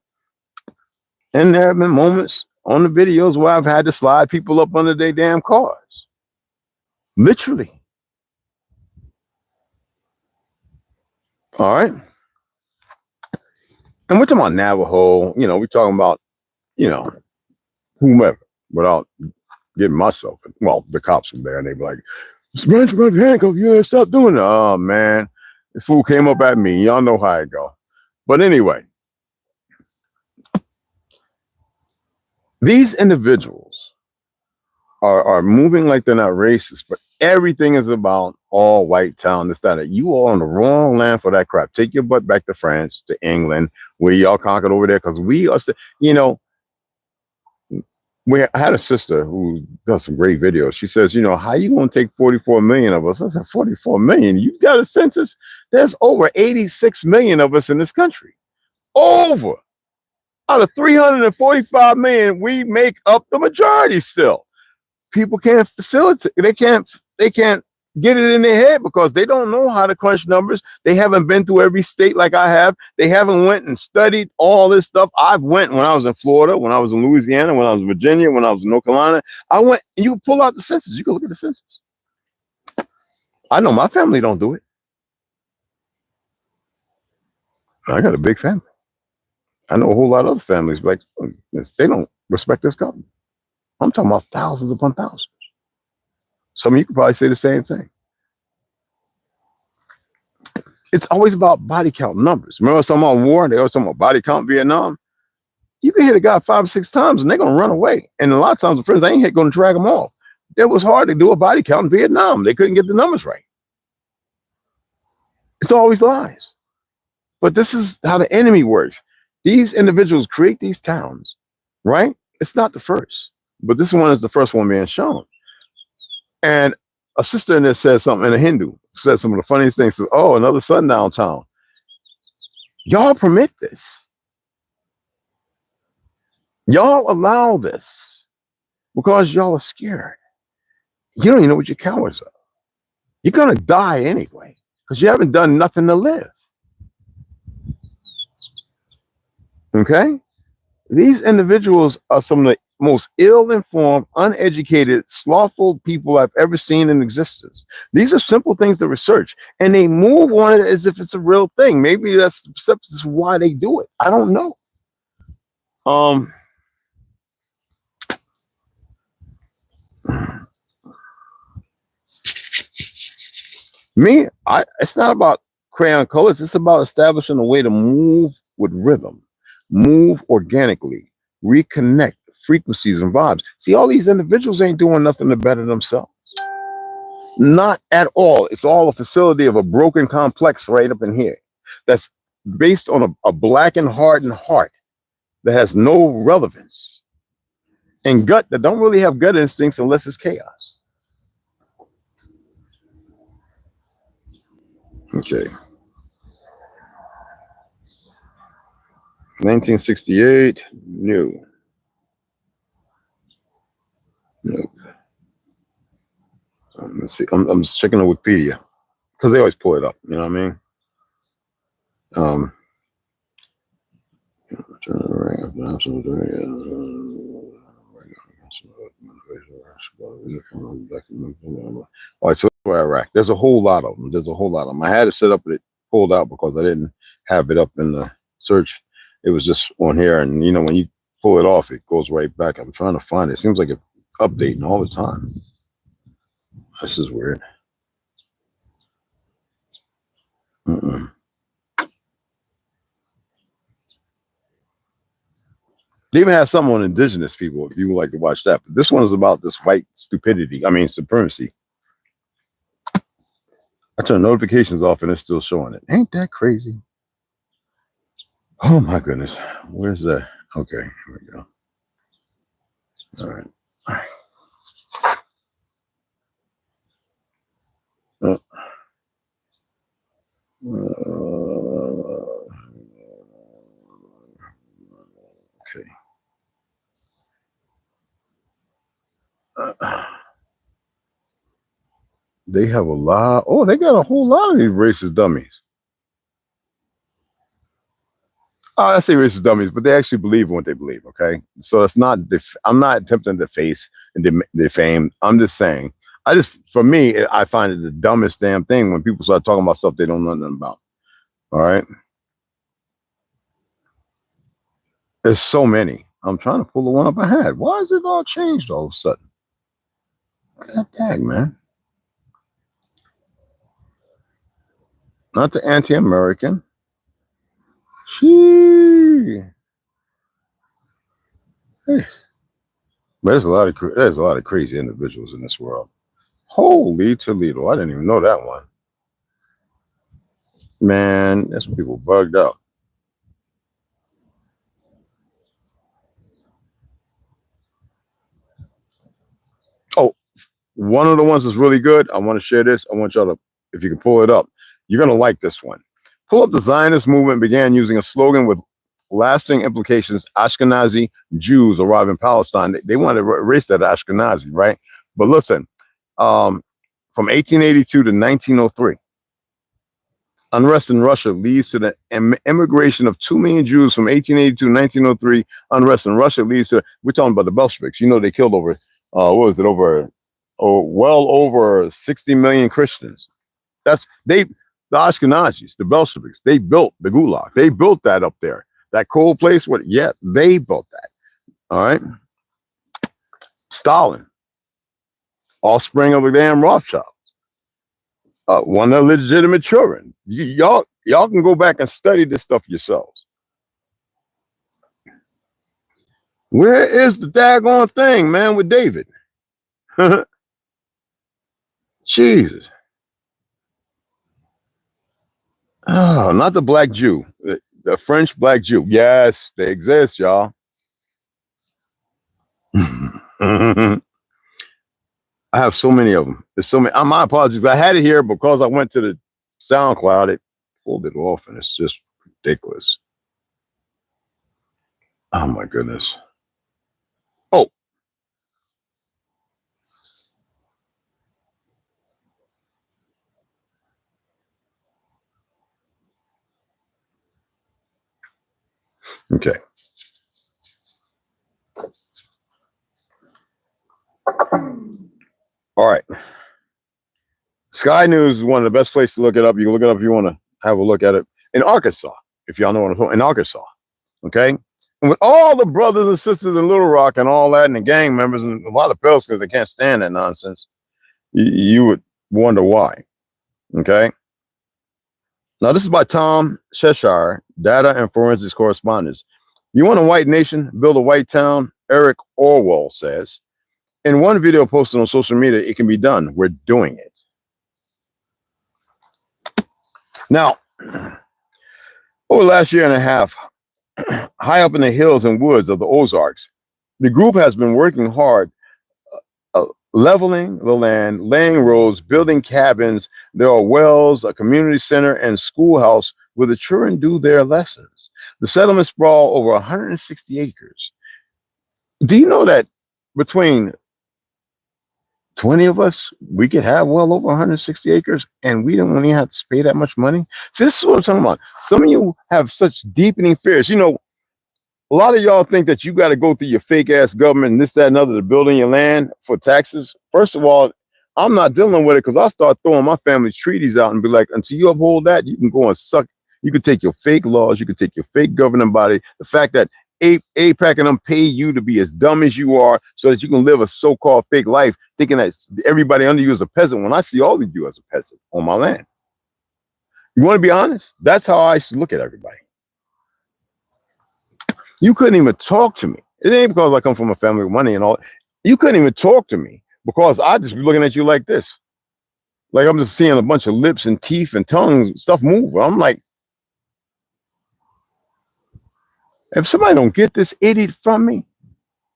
And there have been moments on the videos where I've had to slide people up under their damn cars. Literally. All right. And we're talking about Navajo, you know, we're talking about, you know, whomever, without getting myself, well, the cops were there and they be like, "Branch, you got the handcuff, you gotta stop doing that." Oh man, the fool came up at me. Y'all know how it go. But anyway, these individuals are moving like they're not racist, but everything is about all white town, this, that. You are on the wrong land for that crap. Take your butt back to France, to England, where y'all conquered over there, because we are, you know, I had a sister who does some great videos. She says, you know, how you going to take 44 million of us? I said, 44 million? You got a census? There's over 86 million of us in this country. Over. Out of 345 million, we make up the majority still. People can't facilitate. They can't get it in their head because they don't know how to crunch numbers. They haven't been through every state like I have. They haven't went and studied all this stuff. I went when I was in Florida, when I was in Louisiana, when I was in Virginia, when I was in North Carolina. I went, and you pull out the census. You can look at the census. I know my family don't do it. I got a big family. I know a whole lot of other families, like they don't respect this government. I'm talking about thousands upon thousands. Some of you could probably say the same thing. It's always about body count numbers. Remember something on war? They always talking about body count Vietnam. You can hit a guy 5 or 6 times and they're going to run away. And a lot of times the friends, they ain't going to drag them off. It was hard to do a body count in Vietnam. They couldn't get the numbers right. It's always lies. But this is how the enemy works. These individuals create these towns, right? It's not the first, but this one is the first one being shown. And a sister in there says something, in a Hindu, says some of the funniest things, says, "Oh, another sundown town." Y'all permit this. Y'all allow this because y'all are scared. You don't even know what your cowards are. You're going to die anyway because you haven't done nothing to live. Okay? These individuals are some of the most ill-informed, uneducated, slothful people I've ever seen in existence. These are simple things to research, and they move on it as if it's a real thing. Maybe that's why they do it. I don't know. It's not about crayon colors. It's about establishing a way to move with rhythm, move organically, reconnect frequencies and vibes. See, all these individuals ain't doing nothing to better themselves. Not at all. It's all a facility of a broken complex right up in here that's based on a blackened, hardened heart that has no relevance and gut that don't really have gut instincts unless it's chaos. Okay. 1968, new. Nope. Let's see. I'm just checking the Wikipedia because they always pull it up. You know what I mean? All right, so Iraq. There's a whole lot of them. There's a whole lot of them. I had it set up, but it pulled out because I didn't have it up in the search. It was just on here, and you know when you pull it off, it goes right back. I'm trying to find it. It seems like it's updating all the time. This is weird. They even have some on indigenous people if you would like to watch that. But this one is about this white stupidity. I mean, supremacy. I turn notifications off and it's still showing it. Ain't that crazy? Oh my goodness. Where's that? Okay, here we go. All right. Okay. They have a lot. Oh, they got a whole lot of these racist dummies. I say racist dummies, but they actually believe in what they believe. Okay, so it's not. I'm not attempting to deface and defame. I'm just saying. For me, I find it the dumbest damn thing when people start talking about stuff they don't know nothing about. All right, there's so many. I'm trying to pull the one up I had. Why is it all changed all of a sudden? God dang, man. Not the anti-American. Hey. But there's a lot of crazy individuals in this world. Holy Toledo! I didn't even know that one. Man, there's some people bugged out. Oh, one of the ones that's really good. I want to share this. I want y'all to, if you can pull it up, you're gonna like this one. Pull up. The Zionist movement began using a slogan with lasting implications. Ashkenazi Jews arrive in Palestine. They wanted to erase that Ashkenazi, right? But listen, from 1882 to 1903. Unrest in Russia leads to the immigration of 2 million Jews from 1882 to 1903. Unrest in Russia leads to, we're talking about the Bolsheviks. You know, they killed over, well over 60 million Christians. The Ashkenazis, the Bolsheviks, they built the Gulag. They built that up there. That cold place, they built that. All right. Stalin, offspring of the damn Rothschild. One of the legitimate children. Y'all can go back and study this stuff yourselves. Where is the daggone thing, man, with David? Jesus. Oh, not the black Jew. The French black Jew. Yes, they exist, y'all. I have so many of them. There's so many. My apologies. I had it here because I went to the SoundCloud. It pulled it off, and it's just ridiculous. Oh my goodness. Oh. Okay. All right. Sky News is one of the best places to look it up. You can look it up if you want to have a look at it. In Arkansas, if y'all know what I'm talking, in Arkansas. Okay. And with all the brothers and sisters in Little Rock and all that, and the gang members and a lot of Pels because they can't stand that nonsense, you would wonder why. Okay. Now, this is by Tom Cheshire, data and forensics correspondent. You want a white nation, build a white town? Eric Orwoll says. In one video posted on social media, it can be done. We're doing it. Now, over the last year and a half, high up in the hills and woods of the Ozarks, the group has been working hard, leveling the land, laying roads, building cabins. There are wells, a community center, and schoolhouse where the children do their lessons. The settlement sprawl over 160 acres. Do you know that between 20 of us, we could have well over 160 acres and we don't really have to pay that much money? So this is what I'm talking about. Some of you have such deepening fears. You know, a lot of y'all think that you got to go through your fake ass government and this, that, and other to build in your land for taxes. First of all, I'm not dealing with it because I start throwing my family treaties out and be like, until you uphold that, you can go and suck. You can take your fake laws. You can take your fake governing body. The fact that APAC and them pay you to be as dumb as you are so that you can live a so-called fake life, thinking that everybody under you is a peasant when I see all of you as a peasant on my land. You want to be honest? That's how I used to look at everybody. You couldn't even talk to me. It ain't because I come from a family with money and all. You couldn't even talk to me because I'd just be looking at you like this. Like I'm just seeing a bunch of lips and teeth and tongues, stuff move. I'm like, if somebody don't get this idiot from me,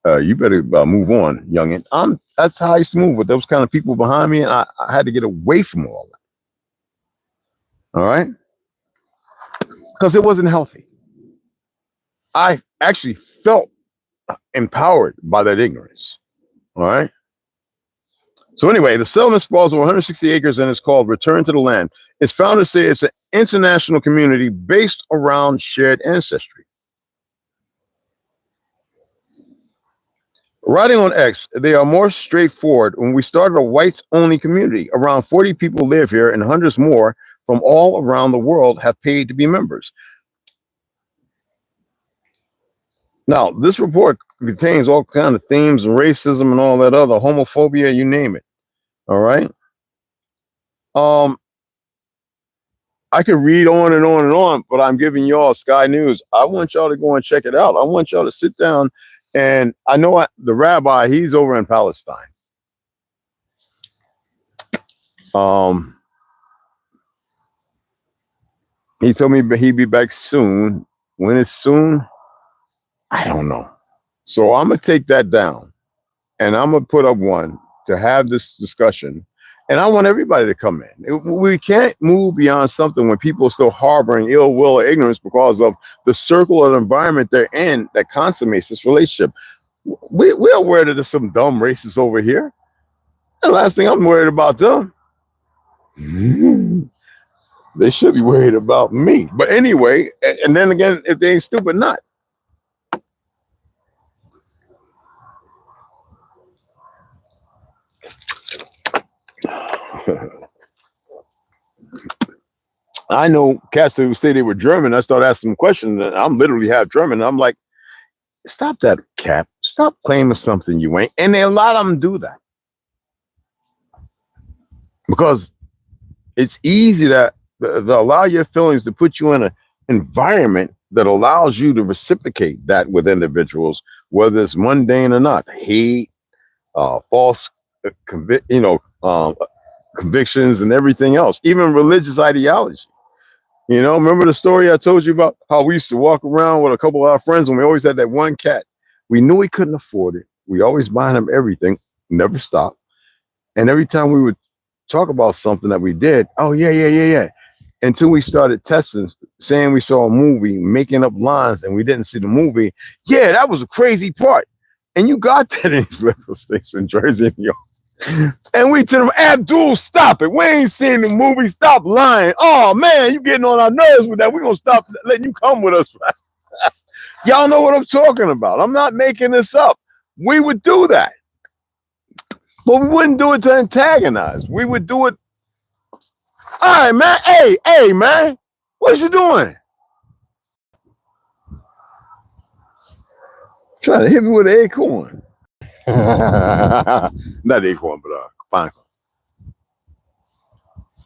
you better move on, youngin. That's how I used to move with those kind of people behind me, and I had to get away from all that. All right? Because it wasn't healthy. I actually felt empowered by that ignorance. All right? So anyway, the settlement sprawls over 160 acres and it's called Return to the Land. Its founders say it's an international community based around shared ancestry. Writing on X, they are more straightforward. When we started a whites-only community, around 40 people live here and hundreds more from all around the world have paid to be members. Now, this report contains all kinds of themes and racism and all that other, homophobia, you name it. All right? I could read on and on and on, but I'm giving y'all Sky News. I want y'all to go and check it out. I want y'all to sit down. And I know the rabbi, he's over in Palestine. He told me he'd be back soon. When it's soon, I don't know. So I'm going to take that down and I'm going to put up one to have this discussion. And I want everybody to come in. We can't move beyond something when people are still harboring ill will or ignorance because of the circle or the environment they're in that consummates this relationship. We're aware that there's some dumb racists over here. And the last thing I'm worried about them. They should be worried about me. But anyway, and then again, if they ain't stupid, not. I know cats who say they were German. I start asking them questions, and I'm literally half German. And I'm like, stop that, Cap. Stop claiming something you ain't. And a lot of them do that. Because it's easy to allow your feelings to put you in an environment that allows you to reciprocate that with individuals, whether it's mundane or not. Hate, false convictions and everything else, even religious ideology. You know, remember the story I told you about how we used to walk around with a couple of our friends and we always had that one cat. We knew we couldn't afford it. We always buying him everything, never stopped. And every time we would talk about something that we did, oh, yeah. Until we started testing, saying we saw a movie, making up lines, and we didn't see the movie. Yeah, that was a crazy part. And you got that in these little states in Jersey and New York. And we tell them, Abdul, stop it. We ain't seen the movie. Stop lying. Oh, man, you getting on our nerves with that. We're going to stop letting you come with us. Y'all know what I'm talking about. I'm not making this up. We would do that. But we wouldn't do it to antagonize. We would do it. All right, man. Hey, man. What you doing? Trying to hit me with an acorn. Not acorn, but pine cone.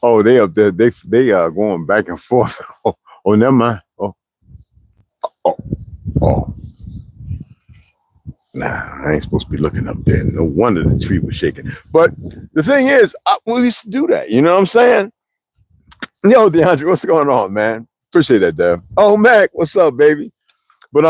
Oh, they up there. They are going back and forth. Oh, never mind. Oh. Nah, I ain't supposed to be looking up there. No wonder the tree was shaking. But the thing is, we used to do that. You know what I'm saying? Yo, DeAndre, what's going on, man? Appreciate that, Dev. Oh, Mac, what's up, baby? But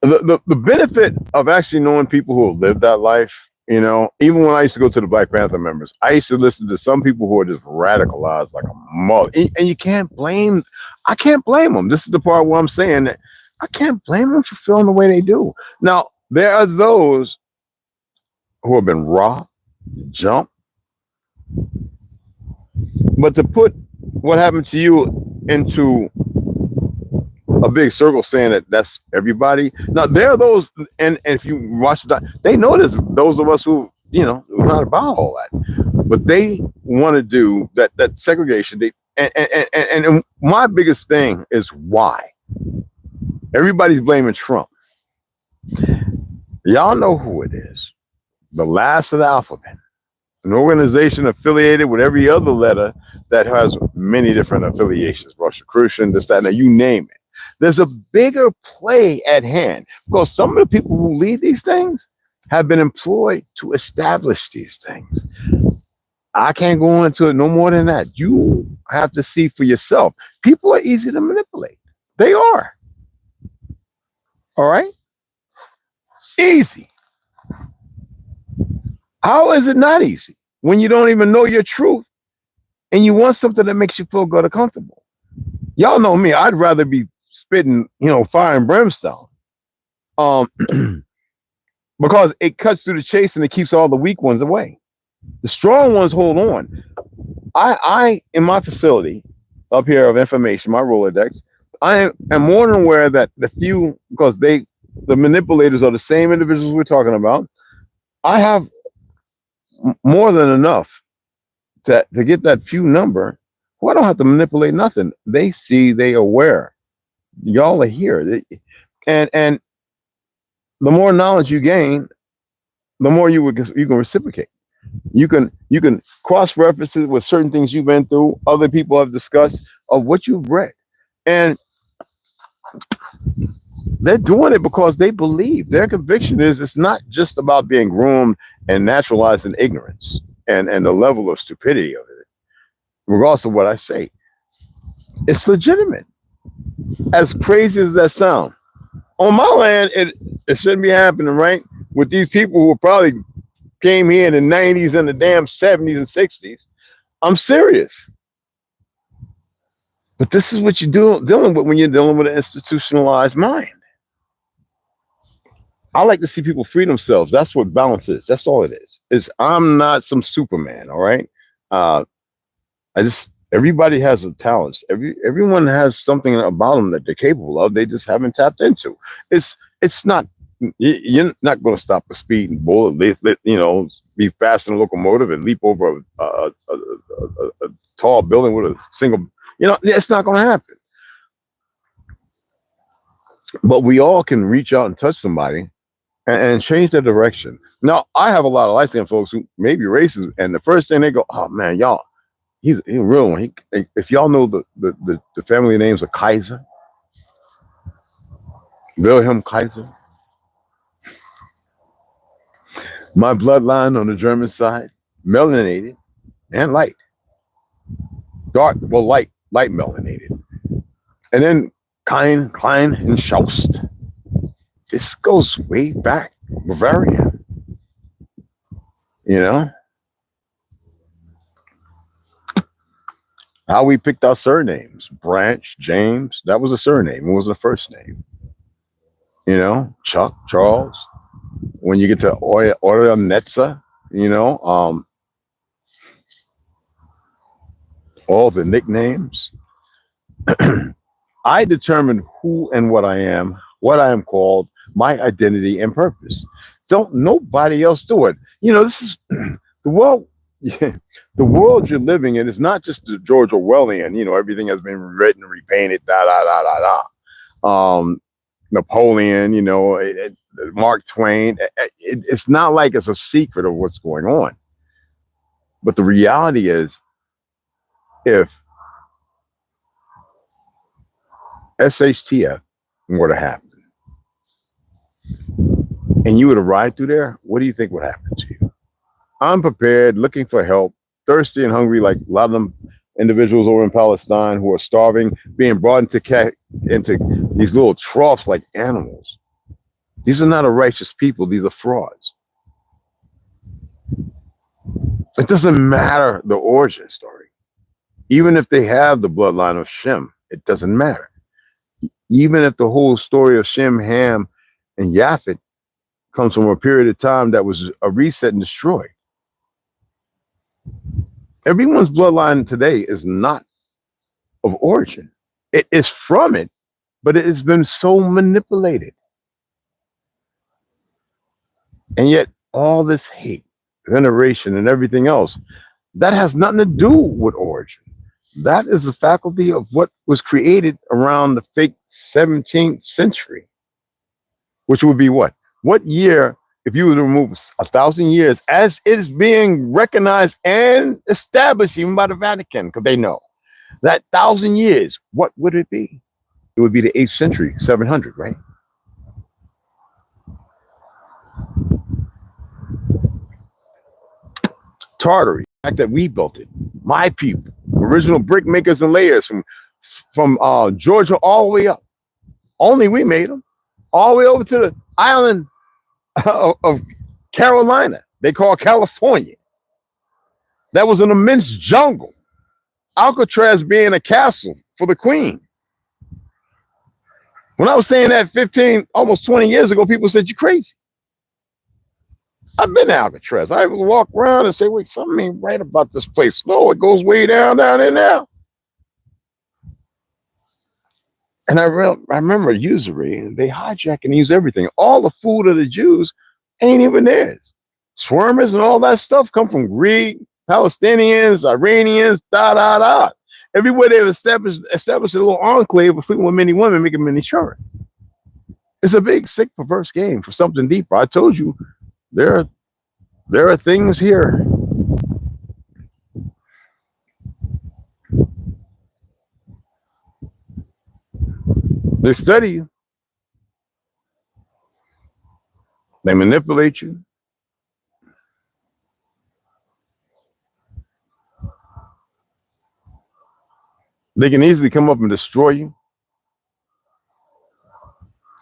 the benefit of actually knowing people who have lived that life, you know, even when I used to go to the Black Panther members, I used to listen to some people who are just radicalized like a mother. And you can't blame, I can't blame them. This is the part where I'm saying that I can't blame them for feeling the way they do. Now, there are those who have been robbed, jumped, but to put what happened to you into a big circle saying that that's everybody. Now there are those, and if you watch the, they know there's those of us who, you know, we're not about all that, but they want to do that segregation. They and my biggest thing is why everybody's blaming Trump. Y'all know who it is. The last of the alphabet. An organization affiliated with every other letter that has many different affiliations. Rosicrucian, this, that, and you name it. There's a bigger play at hand because some of the people who lead these things have been employed to establish these things. I can't go into it no more than that. You have to see for yourself. People are easy to manipulate. They are. All right? Easy. How is it not easy when you don't even know your truth and you want something that makes you feel good or comfortable? Y'all know me. I'd rather be spitting, you know, fire and brimstone, because it cuts through the chase and it keeps all the weak ones away. The strong ones hold on. I in my facility up here of information, my Rolodex, I am more than aware that the few, because the manipulators are the same individuals we're talking about. I have more than enough to get that few number. Well, I don't have to manipulate nothing. They see, they aware. Y'all are here. And the more knowledge you gain, the more you can reciprocate. You can cross-reference it with certain things you've been through, other people have discussed, of what you've read. And they're doing it because they believe. Their conviction is it's not just about being groomed and naturalized in ignorance and the level of stupidity of it, regardless of what I say. It's legitimate. As crazy as that sound. On my land, it shouldn't be happening, right? With these people who probably came here in the 90s and the damn 70s and 60s. I'm serious. But this is what you're dealing with when you're dealing with an institutionalized mind. I like to see people free themselves. That's what balance is. That's all it is. I'm not some Superman, all right? Everybody has a talent. Everyone has something about them that they're capable of. They just haven't tapped into. It's not, you're not going to stop a speeding bullet, you know, be fast in a locomotive and leap over a tall building with a single, you know, it's not going to happen. But we all can reach out and touch somebody and change their direction. Now, I have a lot of light-skinned folks who may be racist, and the first thing they go, oh man, y'all, he's a real one. If y'all know the family names of Kaiser, Wilhelm Kaiser, my bloodline on the German side, melanated and light, dark, well, light melanated, and then Klein and Schaust. This goes way back, Bavaria. You know. How we picked our surnames, Branch, James, that was a surname. It wasn't a first name. You know, Chuck, Charles. When you get to Order Netza, you know, all the nicknames. I determine who and what I am called, my identity and purpose. Don't nobody else do it. You know, this is the world. Yeah, the world you're living in is not just the George Orwellian. You know, everything has been written, repainted, da da da da da. Napoleon, you know, Mark Twain. It's not like it's a secret of what's going on. But the reality is, if SHTF were to happen, and you were to ride through there, what do you think would happen to you? Unprepared, looking for help, thirsty and hungry, like a lot of them individuals over in Palestine who are starving, being brought into these little troughs like animals. These are not a righteous people. These are frauds. It doesn't matter the origin story. Even if they have the bloodline of Shem, it doesn't matter. Even if the whole story of Shem, Ham, and Japhet comes from a period of time that was a reset and destroyed. Everyone's bloodline today is not of origin. It is from it, but it has been so manipulated. And yet all this hate, veneration, and everything else, that has nothing to do with origin. That is the faculty of what was created around the fake 17th century, which would be what? What year, if you were to remove 1,000 years, as it is being recognized and established even by the Vatican, because they know that 1,000 years, what would it be? It would be the 8th century, 700, right? Tartary, the fact that we built it, my people, original brick makers and layers from Georgia all the way up. Only we made them, all the way over to the island of Carolina, they call California. That was an immense jungle. Alcatraz being a castle for the queen. When I was saying that 15, almost 20 years ago, people said, "You crazy." I've been to Alcatraz. I would walk around and say, "Wait, something ain't right about this place." No, it goes way down there now. And I remember usury, they hijack and use everything. All the food of the Jews ain't even theirs. Swarmers and all that stuff come from Greek, Palestinians, Iranians, da da da. Everywhere they've established a little enclave of sleeping with many women, making many children. It's a big, sick, perverse game for something deeper. I told you, there are things here. They study you. They manipulate you. They can easily come up and destroy you.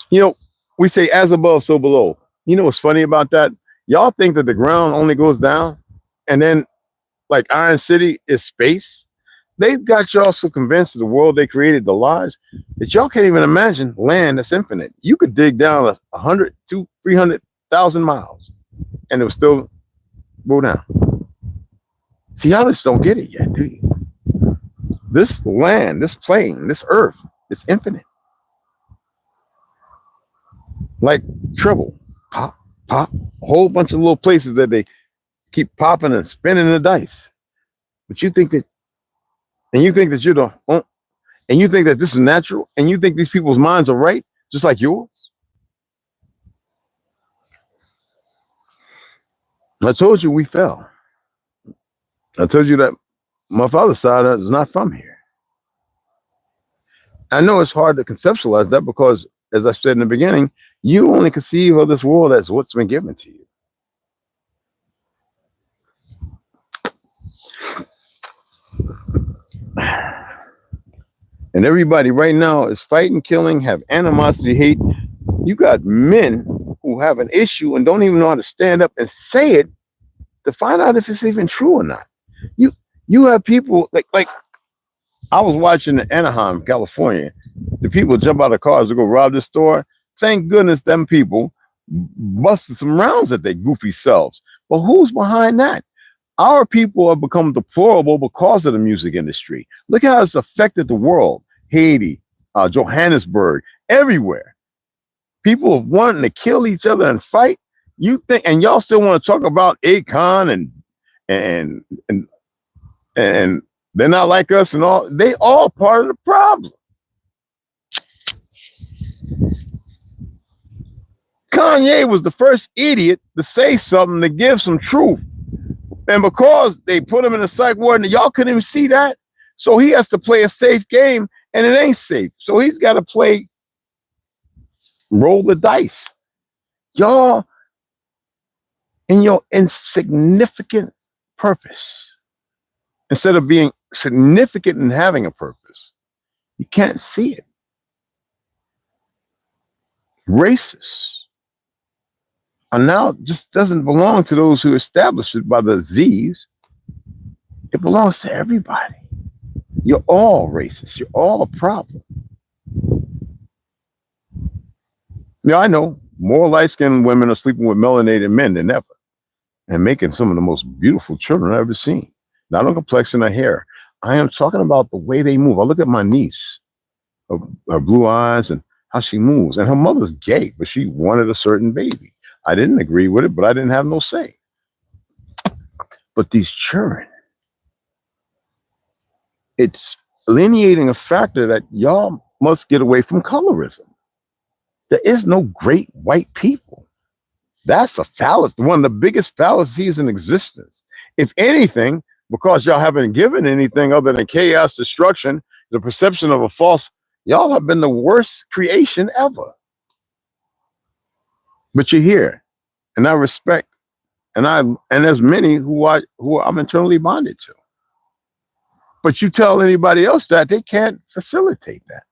You know, we say as above, so below. You know what's funny about that? Y'all think that the ground only goes down and then like Iron City is space? They've got y'all so convinced of the world they created, the lies, that y'all can't even imagine land that's infinite. You could dig down 100 to 300,000 miles and it will still go down. See, y'all just don't get it yet, do you? This land, this plane, this earth is infinite. Like treble, pop, pop, a whole bunch of little places that they keep popping and spinning the dice. But you think that, and you think that you're the, and you think that this is natural, and you think these people's minds are right, just like yours. I told you we fell. I told you that my father's side is not from here. I know it's hard to conceptualize that because, as I said in the beginning, you only conceive of this world as what's been given to you. And everybody right now is fighting, killing, have animosity, hate. You got men who have an issue and don't even know how to stand up and say it to find out if it's even true or not. You have people like I was watching in Anaheim, California. The people jump out of cars to go rob the store. Thank goodness them people busted some rounds at their goofy selves. But who's behind that? Our people have become deplorable because of the music industry. Look how it's affected the world. Haiti, Johannesburg, everywhere. People are wanting to kill each other and fight. You think, and y'all still want to talk about Akon and they're not like us and all. They all part of the problem. Kanye was the first idiot to say something to give some truth. And because they put him in a psych ward and y'all couldn't even see that, so he has to play a safe game and it ain't safe. So he's got to roll the dice. Y'all, in your insignificant purpose, instead of being significant and having a purpose, you can't see it. Racists are now just doesn't belong to those who established it by the Z's. It belongs to everybody. You're all racist. You're all a problem. Yeah, I know more light-skinned women are sleeping with melanated men than ever and making some of the most beautiful children I've ever seen. Not on complexion or hair. I am talking about the way they move. I look at my niece, her blue eyes and how she moves. And her mother's gay, but she wanted a certain baby. I didn't agree with it, but I didn't have no say. But these children, it's alienating a factor that y'all must get away from colorism. There is no great white people. That's a fallacy, one of the biggest fallacies in existence. If anything, because y'all haven't given anything other than chaos, destruction, the perception of a false, y'all have been the worst creation ever. But you're here, and I respect, and there's many who I'm internally bonded to. But you tell anybody else that, they can't facilitate that.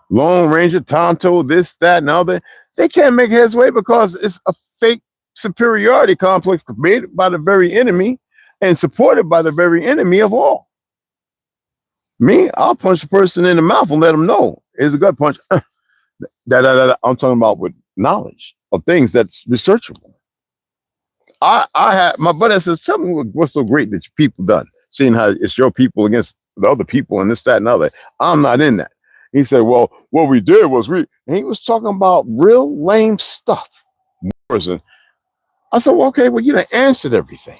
Lone Ranger, Tonto, this, that, and other, they can't make headway because it's a fake superiority complex created by the very enemy and supported by the very enemy of all. Me, I'll punch a person in the mouth and let them know it's a gut punch. I'm talking about with knowledge of things that's researchable. I had my buddy says, tell me what's so great that people done, seeing how it's your people against the other people and this, that, and other. I'm not in that. He said, well, what we did was and he was talking about real lame stuff. I said, well, okay, well, you done answered everything.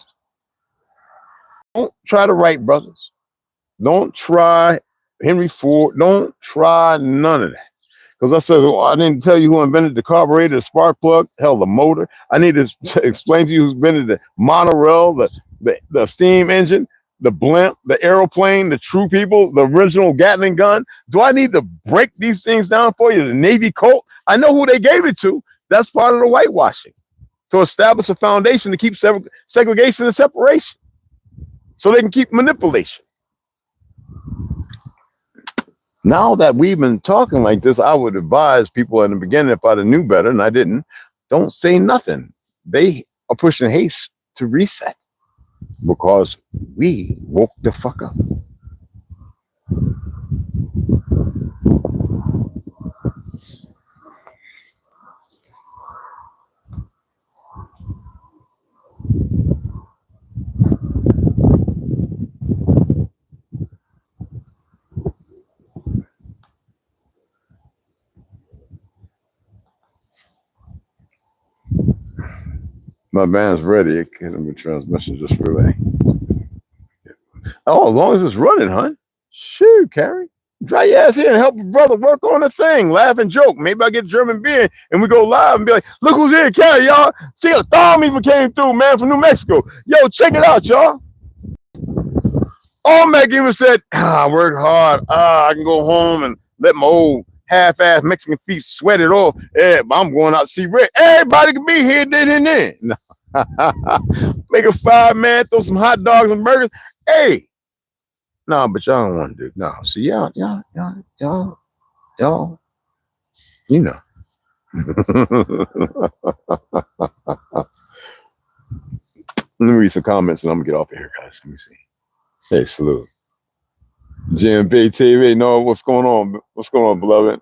Don't try to write, brothers. Don't try Henry Ford. Don't try none of that. Because I said, well, I didn't tell you who invented the carburetor, the spark plug, hell, the motor. I need to explain to you who invented the monorail, the steam engine, the blimp, the aeroplane, the true people, the original Gatling gun. Do I need to break these things down for you? The Navy Colt? I know who they gave it to. That's part of the whitewashing, to establish a foundation to keep segregation and separation so they can keep manipulation. Now that we've been talking like this, I would advise people in the beginning, if I'd have knew better, and I didn't, don't say nothing. They are pushing haste to reset because we woke the fuck up. My band's ready. It can't be transmission, just relay. Oh, as long as it's running, huh? Shoot, Carrie. Dry your ass here and help a brother work on the thing. Laugh and joke. Maybe I get German beer and we go live and be like, look who's here, Carrie, y'all. See, a Thom even came through, man, from New Mexico. Yo, check it out, y'all. All Mac even said, I worked hard. I can go home and let my old half-ass Mexican feet sweat it off. Yeah, but I'm going out to see Rick. Everybody can be here, then. Make a 5-man, throw some hot dogs and burgers. Hey, no, but y'all don't want to do. No, see, y'all, you know. Let me read some comments and I'm gonna get off of here, guys. Let me see. Hey, salute. GMB TV, no, what's going on? What's going on, beloved?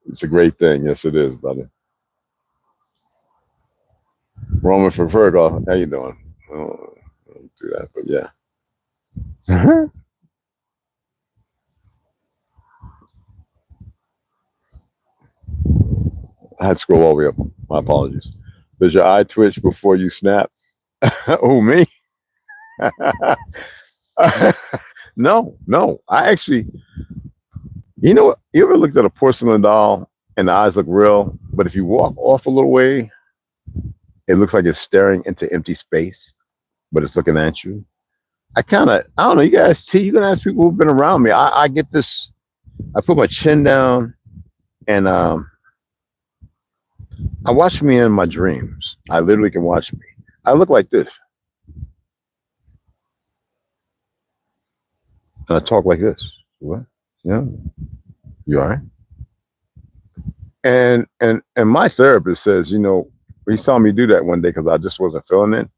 It's a great thing. Yes, it is, brother. Roman from Virgo, how you doing? Oh, I don't do that, but yeah. I had to scroll all the way up. My apologies. Does your eye twitch before you snap? Oh, me? No. I actually, you know what? You ever looked at a porcelain doll and the eyes look real, but if you walk off a little way, it looks like it's staring into empty space, but it's looking at you? I don't know, you guys see, you can ask people who've been around me. I get this, I put my chin down and I watch me in my dreams. I literally can watch me. I look like this. And I talk like this. What? Yeah. You all right? And my therapist says, you know, he saw me do that one day because I just wasn't feeling it.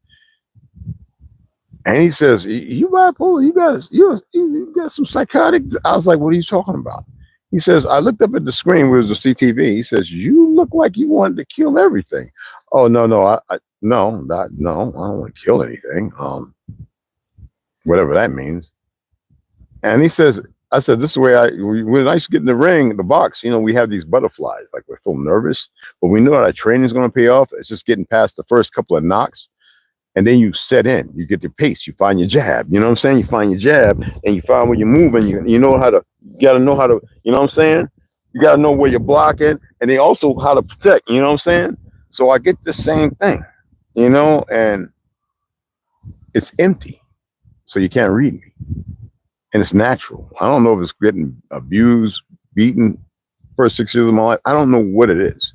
And he says, you bipolar, you got some psychotics. I was like, what are you talking about? He says, I looked up at the screen where it was a CTV. He says, you look like you wanted to kill everything. Oh, no, I don't want to kill anything. Whatever that means. And he says, I said, this is the way when I used to get in the ring, the box, you know, we have these butterflies, like we feel nervous, but we know that our training is going to pay off. It's just getting past the first couple of knocks. And then you set in, you get your pace, you find your jab, you know what I'm saying? You find your jab and you find where you're moving. You know how to, you got to know how to, you know what I'm saying? You got to know where you're blocking and they also how to protect, you know what I'm saying? So I get the same thing, you know, and it's empty. So you can't read me. And it's natural. I don't know if it's getting abused, beaten first 6 years of my life. I don't know what it is,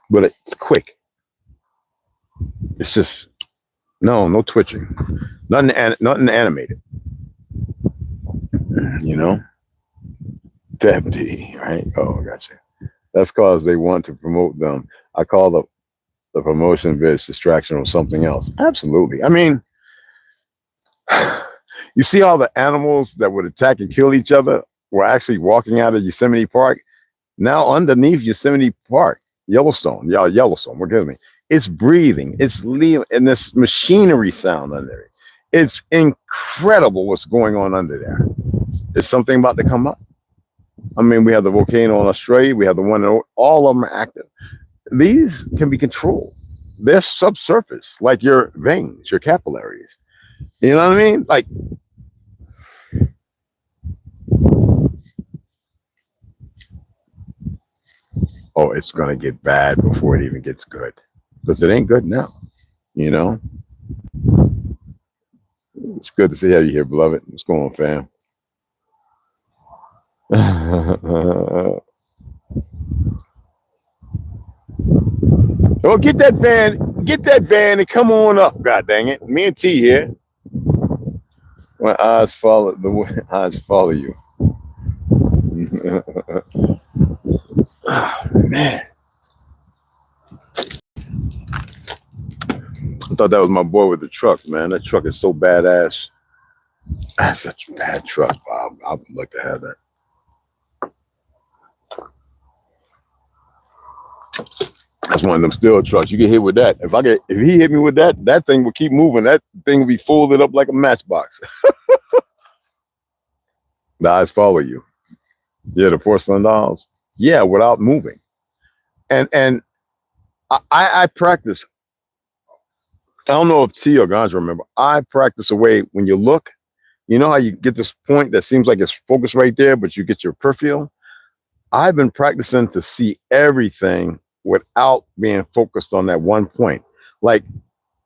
but it's quick. It's just, no twitching. Nothing animated. You know? Deputy, right? Oh, gotcha. That's because they want to promote them. I call the promotion bitch distraction or something else. Absolutely. I mean, you see all the animals that would attack and kill each other were actually walking out of Yosemite Park. Now underneath Yosemite Park, Yellowstone, forgive me. It's breathing, it's leaving, and this machinery sound under it. It's incredible what's going on under there. There's something about to come up. I mean, we have the volcano in Australia, we have the one, all of them are active. These can be controlled. They're subsurface, like your veins, your capillaries. You know what I mean? Like, oh, it's gonna get bad before it even gets good. Because it ain't good now, you know. It's good to see you here, beloved. What's going on, fam? Oh, get that van, and come on up. God dang it, me and T here. My eyes follow you. Oh, man. I thought that was my boy with the truck, man. That truck is so badass. That's such a bad truck. Wow, I would like to have that. That's one of them steel trucks. You get hit with that. If he hit me with that, that thing will keep moving. That thing will be folded up like a matchbox. The eyes follow you. Yeah, the porcelain dolls. Yeah, without moving. And I practice. I don't know if T or Ganja remember. I practice a way when you look, you know how you get this point that seems like it's focused right there, but you get your peripheral. I've been practicing to see everything without being focused on that one point. Like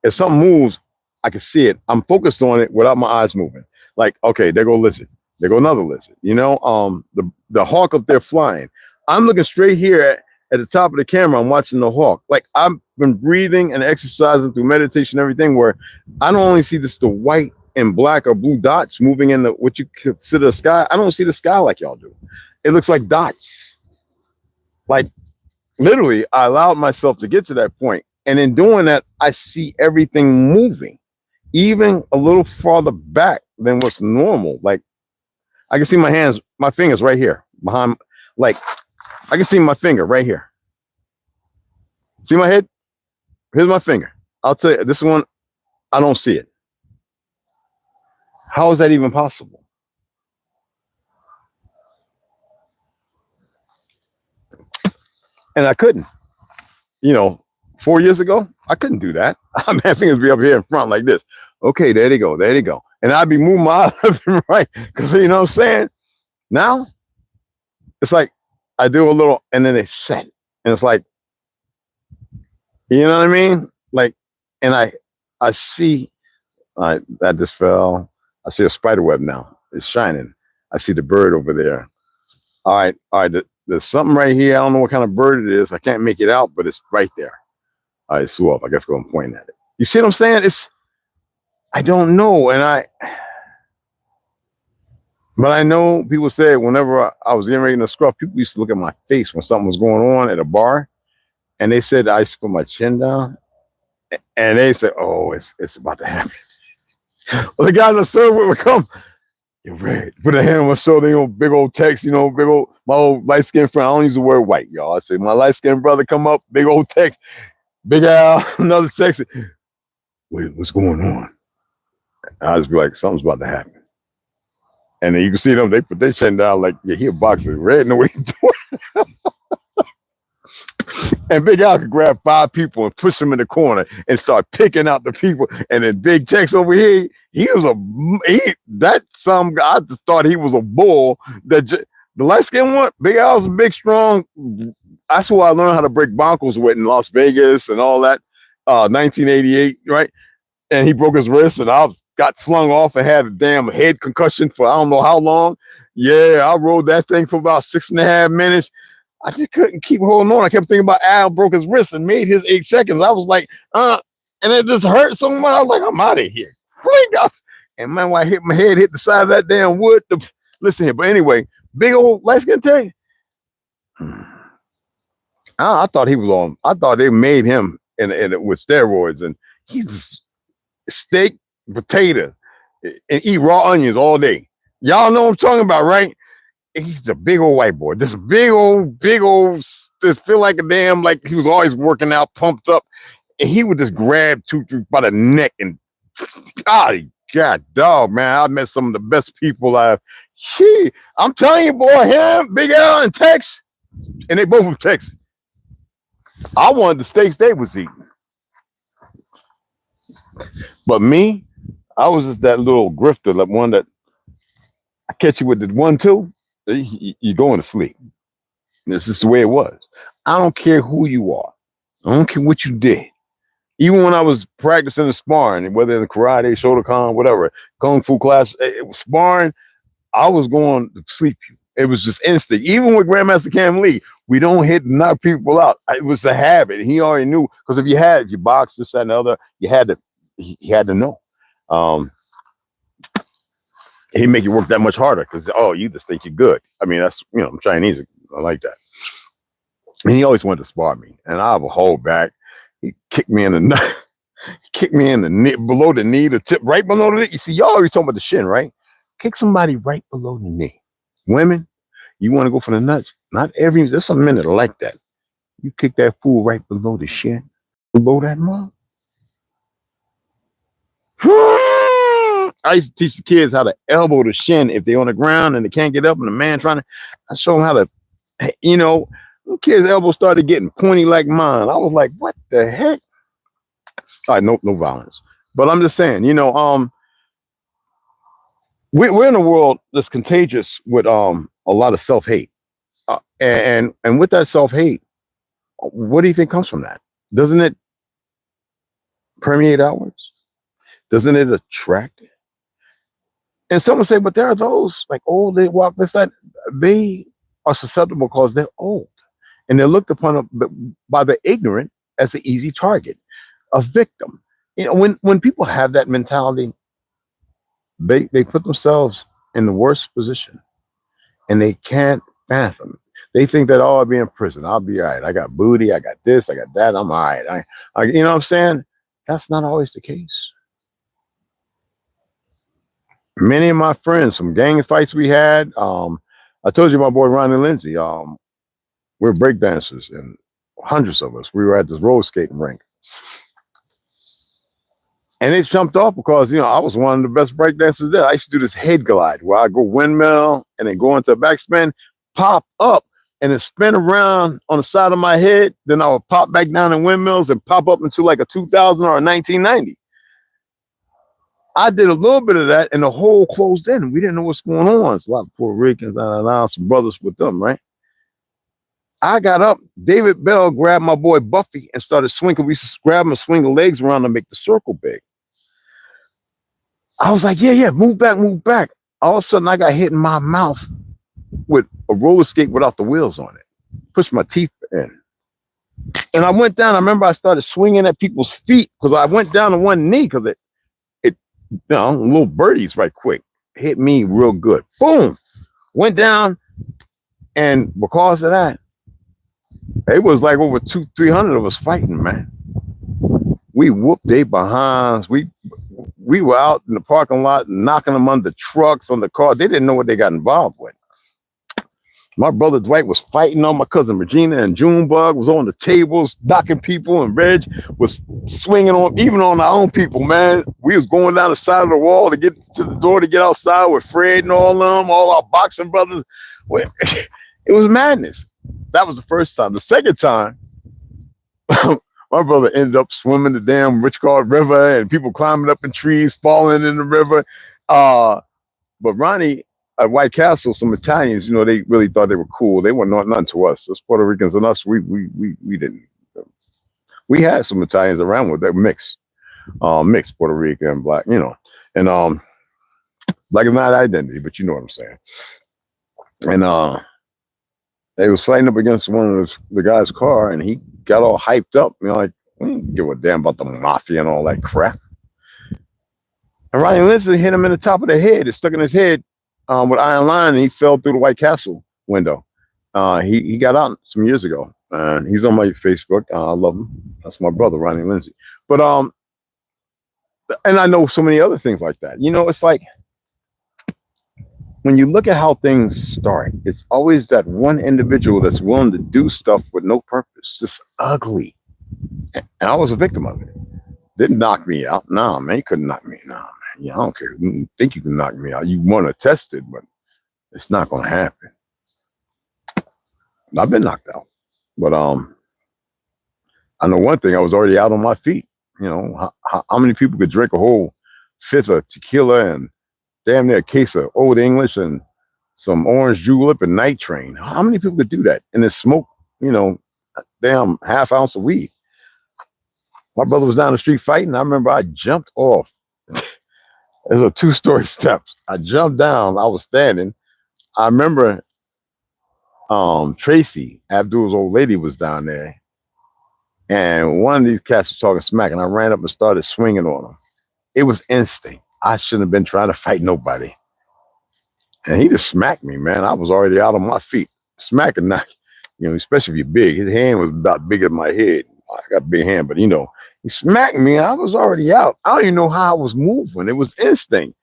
if something moves, I can see it. I'm focused on it without my eyes moving. Like, okay, there go lizard. There go another lizard. You know, the hawk up there flying. I'm looking straight here at the top of the camera. I'm watching the hawk. Like I've been breathing and exercising through meditation, everything, where I don't only see the white and black or blue dots moving in what you consider the sky. I don't see the sky like y'all do. It looks like dots. Like literally, I allowed myself to get to that point. And in doing that, I see everything moving, even a little farther back than what's normal. Like I can see my fingers right here behind, like I can see my finger right here. See my head? Here's my finger. I'll tell you, this one, I don't see it. How is that even possible? And I couldn't. You know, 4 years ago, I couldn't do that. My fingers be up here in front like this. Okay, there they go, there they go. And I'd be moving my eyes left and right. Because you know what I'm saying? Now, it's like I do a little and then they set. And it's like, you know what I mean? Like, and I see, that just fell. I see a spider web now. It's shining. I see the bird over there. All right. There's something right here. I don't know what kind of bird it is. I can't make it out, but it's right there. All right, it flew up. I guess go and point at it. You see what I'm saying? I don't know. But I know people said whenever I was getting ready to scruff, people used to look at my face when something was going on at a bar. And they said I used to put my chin down. And they said, oh, it's about to happen. Well, the guys I served with would come. You're red. Put a hand on my shoulder, you know, big old text, you know, my old light-skinned friend. I don't use the word white, y'all. I say, my light-skinned brother come up, big old text. Big Al, another text. Wait, what's going on? And I just be like, something's about to happen. And then you can see them, they put their chin down like, yeah, he a boxer. Red, know what he's doing. And Big Al could grab 5 people and push them in the corner and start picking out the people. And then Big Tex over here, I just thought he was a bull. The light skin one, Big Al's a big, strong. That's who I learned how to break bonkers with in Las Vegas and all that. 1988, right? And he broke his wrist, and I got flung off and had a damn head concussion for I don't know how long. Yeah, I rode that thing for about 6.5 minutes. I just couldn't keep holding on. I kept thinking about Al broke his wrist and made his 8 seconds. I was like, and it just hurt so much. I was like, I'm out of here. Freak off. And man, when I hit my head, hit the side of that damn wood. Listen here. But anyway, big old light skin tank. I thought he was on. I thought they made him with steroids, and he's steak, potato, and eat raw onions all day. Y'all know what I'm talking about, right? He's a big old white boy. This big old, just feel like a damn, like he was always working out, pumped up. And he would just grab Tutu by the neck and, God, dog, man. I met some of the best people I'm telling you, boy, him, Big Al, and Tex, and they both from Texas. I wanted the steaks they was eating. But me, I was just that little grifter, like one that I catch you with the 1-2. You're going to sleep. This is the way it was. I don't care who you are. I don't care what you did. Even when I was practicing the sparring, whether in the karate, Shotokan, whatever, kung fu class, it was sparring, I was going to sleep you. It was just instinct. Even with Grandmaster Cam Lee, we don't knock people out. It was a habit. He already knew, because if you boxed this, that, and the other, he had to know. He'd make you work that much harder because, you just think you're good. I mean, that's, I'm Chinese. I like that. And he always wanted to spar me. And I would hold back. He kicked me in the knee, below the knee, the tip, right below the knee. You see, y'all always talking about the shin, right? Kick somebody right below the knee. Women, you want to go for the nuts. There's some men that are like that. You kick that fool right below the shin, below that mug. I used to teach the kids how to elbow the shin if they're on the ground and they can't get up, and the man I show them how to, the kids' elbows started getting pointy like mine. I was like, what the heck? All right, no violence. But I'm just saying, we're in a world that's contagious with a lot of self-hate. And with that self-hate, what do you think comes from that? Doesn't it permeate outwards? Doesn't it attract? And someone say, but there are those like old, they walk this side. They are susceptible because they're old, and they're looked upon by the ignorant as an easy target, a victim. When people have that mentality, they put themselves in the worst position, and they can't fathom. They think that, I'll be in prison. I'll be all right. I got booty. I got this. I got that. I'm all right. You know what I'm saying? That's not always the case. Many of my friends from gang fights we had, I told you my boy Ronnie Lindsay, we're breakdancers, and hundreds of us, we were at this roller skating rink. And it jumped off because, I was one of the best breakdancers there. I used to do this head glide where I go windmill and then go into a backspin, pop up, and it spin around on the side of my head. Then I would pop back down in windmills and pop up into like a 2000 or a 1990. I did a little bit of that, and the hole closed in. We didn't know what's going on. It's a lot of Puerto Ricans, some brothers with them, right? I got up. David Bell grabbed my boy Buffy and started swinging. We used to grab him and swing the legs around to make the circle big. I was like, yeah, move back, move back. All of a sudden, I got hit in my mouth with a roller skate without the wheels on it. Pushed my teeth in. And I went down. I remember I started swinging at people's feet because I went down to one knee because it little birdies right quick. Hit me real good. Boom. Went down. And because of that, it was like over 200-300 of us fighting, man. We whooped their behinds. We were out in the parking lot knocking them under trucks on the car. They didn't know what they got involved with. My brother Dwight was fighting on my cousin Regina, and Junebug was on the tables knocking people, and Reg was swinging on even on our own people, man. We was going down the side of the wall to get to the door to get outside with Fred and all them, all our boxing brothers. It was madness. That was the first time. The second time, my brother ended up swimming the damn Richcard River and people climbing up in trees, falling in the river. But Ronnie at White Castle, some Italians, they really thought they were cool. They weren't nothing to us. Us Puerto Ricans and us, we didn't. We had some Italians around with that mixed Puerto Rican and black, and black is not identity, but you know what I'm saying. And they was fighting up against one of the guy's car, and he got all hyped up, like, I don't give a damn about the mafia and all that crap. And Ronnie Lindsay hit him in the top of the head. It stuck in his head with iron line, and he fell through the White Castle window. He got out some years ago, and he's on my Facebook. I love him. That's my brother, Ronnie Lindsay. But and I know so many other things like that. It's like when you look at how things start, it's always that one individual that's willing to do stuff with no purpose. It's ugly. And I was a victim of it. Didn't knock me out. Nah, man, you couldn't knock me. Nah, man. Yeah, I don't care. You think you can knock me out. You want to test it, but it's not going to happen. I've been knocked out. But I know one thing. I was already out on my feet. How many people could drink a whole fifth of tequila and damn near a case of Old English and some orange julep and night train? How many people could do that and then smoke, damn half ounce of weed? My brother was down the street fighting. I remember I jumped off. There's a 2-story steps. I jumped down. I was standing. I remember Tracy, Abdul's old lady, was down there. And one of these cats was talking smack, and I ran up and started swinging on him. It was instinct. I shouldn't have been trying to fight nobody. And he just smacked me, man. I was already out on my feet. Smacking, not, especially if you're big. His hand was about bigger than my head. I got a big hand, but he smacked me. I was already out. I don't even know how I was moving. It was instinct.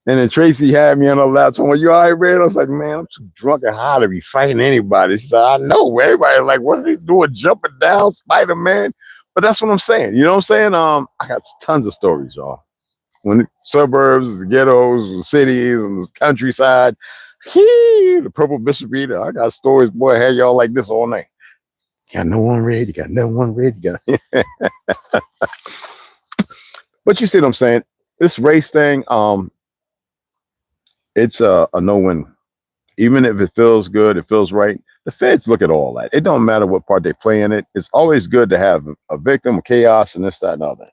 And then Tracy had me on the lap. Told me, "You all right, Red?" I was like, "Man, I'm too drunk and high to be fighting anybody." She said, "I know." Everybody like, "What are they doing? Jumping down, Spider-Man?" But that's what I'm saying. You know what I'm saying? I got tons of stories, y'all. When the suburbs, the ghettos, the cities, and the countryside, the Purple Bishop Eater. I got stories, boy. I had y'all like this all night. You got no one red. You got no one red. You got. But you see what I'm saying? This race thing, it's a no-win. Even if it feels good, it feels right. The feds look at all that. It don't matter what part they play in it. It's always good to have a victim of chaos and this, that, and other.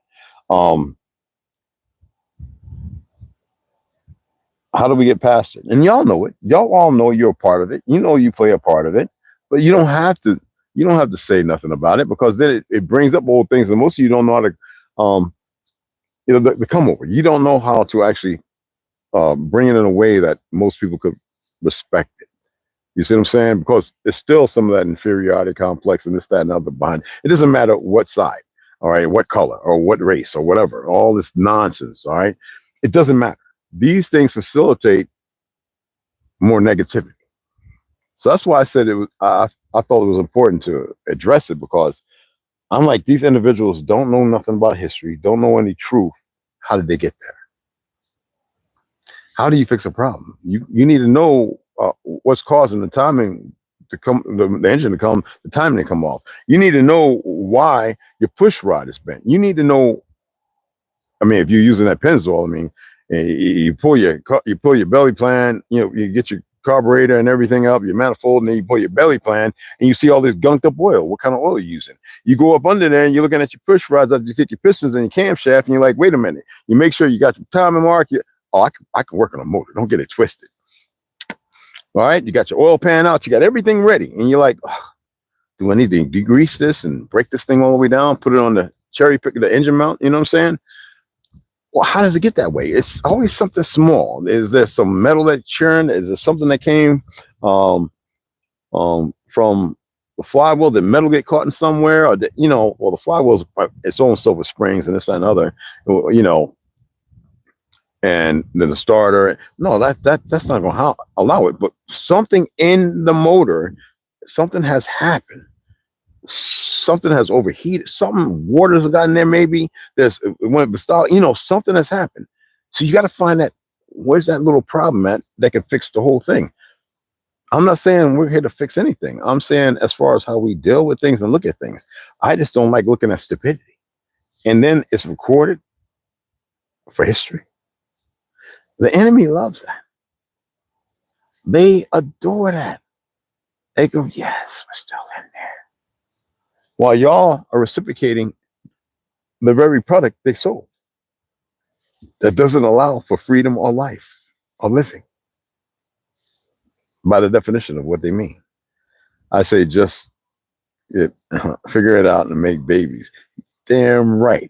How do we get past it? And y'all know it. Y'all all know you're a part of it. You play a part of it, but you don't have to. You don't have to say nothing about it, because then it brings up old things, and most of you don't know how to, the come over. You don't know how to actually bring it in a way that most people could respect it. You see what I'm saying? Because it's still some of that inferiority complex and this, that, and other behind. It doesn't matter what side, all right, what color or what race or whatever, all this nonsense, all right? It doesn't matter. These things facilitate more negativity. So that's why I said it was, I thought it was important to address it, because I'm like, these individuals don't know nothing about history, don't know any truth. How did they get there? How do you fix a problem? You need to know what's causing the timing to come, the engine to come, the timing to come off. You need to know why your push rod is bent. You need to know. I mean, if you're using that Pennzoil, I mean, you pull your belly plan. You know, you get your carburetor and everything up, your manifold, and then you pull your belly plan, and you see all this gunked up oil. What kind of oil are you using? You go up under there and you're looking at your push rods after you take your pistons and your camshaft, and you're like, wait a minute. You make sure you got your timing mark. I can work on a motor. Don't get it twisted. All right, you got your oil pan out, you got everything ready, and you're like, oh, do I need to degrease this and break this thing all the way down, put it on the cherry pick, the engine mount? You know what I'm saying? Well, how does it get that way? It's always something small. Is there some metal that churned? Is there something that came from the flywheel? Did metal get caught in somewhere? Or you know, well, the flywheel's its own silver springs and this and other, you know. And then the starter, no, that's not going to allow it. But something in the motor, something has happened. Something has overheated. Something, water's gotten there. Maybe there's when style, you know, something has happened. So you got to find that. Where's that little problem at that can fix the whole thing? I'm not saying we're here to fix anything. I'm saying as far as how we deal with things and look at things. I just don't like looking at stupidity. And then it's recorded for history. The enemy loves that. They adore that. They go, yes, we're still in there. While y'all are reciprocating the very product they sold that doesn't allow for freedom or life or living by the definition of what they mean. I say just figure it out and make babies. Damn right.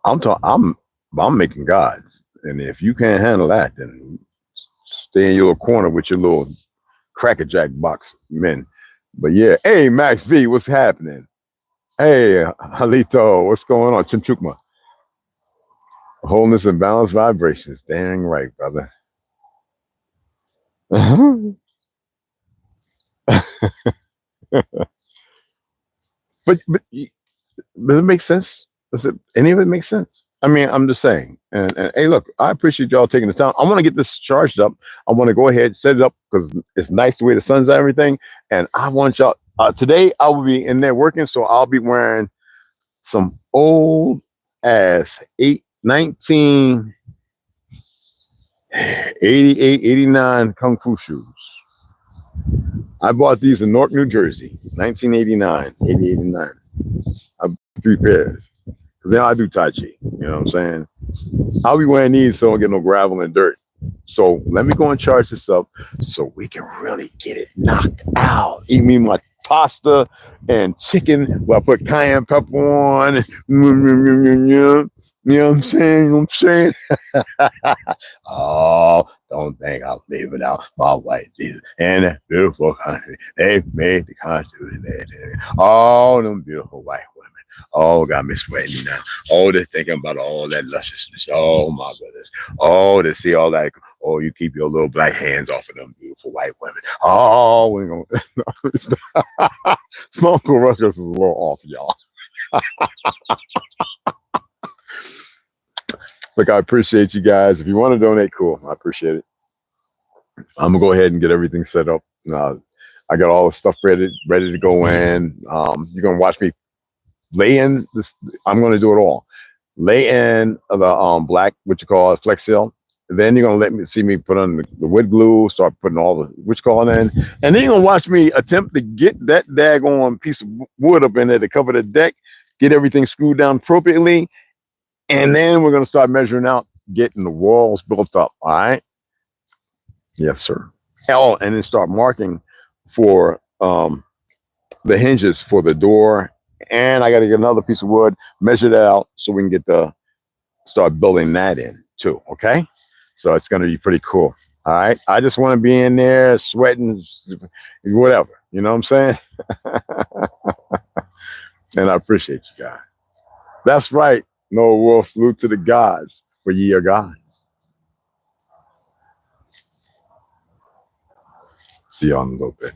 I'm making gods. And if you can't handle that, then stay in your little corner with your little crackerjack box men. But yeah, hey, Max V, what's happening? Hey, Halito, what's going on? Chimchukma. Wholeness and balanced vibrations. Dang right, brother. But does it make sense? Does it any of it make sense? I mean, I'm just saying. And hey, look, I appreciate y'all taking the time. I want to get this charged up. I want to go ahead, set it up because it's nice the way the sun's out, everything. And I want y'all today. I will be in there working, so I'll be wearing some old ass 1988, 89 Kung Fu shoes. I bought these in Newark, New Jersey, 1989, 80, 89. I bought 3 pairs. Because now I do Tai Chi, you know what I'm saying? I'll be wearing these so I don't get no gravel and dirt. So let me go and charge this up so we can really get it knocked out. Eat me my pasta and chicken where I put cayenne pepper on. You know what I'm saying? You know what I'm saying? Oh, don't think I'll leave it out. My white Jesus and that beautiful country. They made the Constitution. All them beautiful white women. Oh, got me sweating now. Oh, they're thinking about all that lusciousness. Oh, my goodness. Oh, they see all that. Oh, you keep your little black hands off of them beautiful white women. Oh, we're going to. Uncle Ruckus is a little off, y'all. Look, I appreciate you guys. If you want to donate, cool. I appreciate it. I'm going to go ahead and get everything set up. I got all the stuff ready to go in. You're going to watch me lay in this. I'm going to do it all. Lay in the black, what you call it, Flex Seal. Then you're going to see me put on the wood glue, start putting all the what you call it in. And then you're going to watch me attempt to get that daggone piece of wood up in there to cover the deck, get everything screwed down appropriately. And then we're going to start measuring out, getting the walls built up. All right. Yes, sir. Oh, and then start marking for the hinges for the door. And I got to get another piece of wood, measure that out so we can start building that in too. Okay. So it's going to be pretty cool. All right. I just want to be in there sweating, whatever. You know what I'm saying? And I appreciate you guys. That's right. No wolf, salute to the gods, for ye are gods. See y'all in a little bit.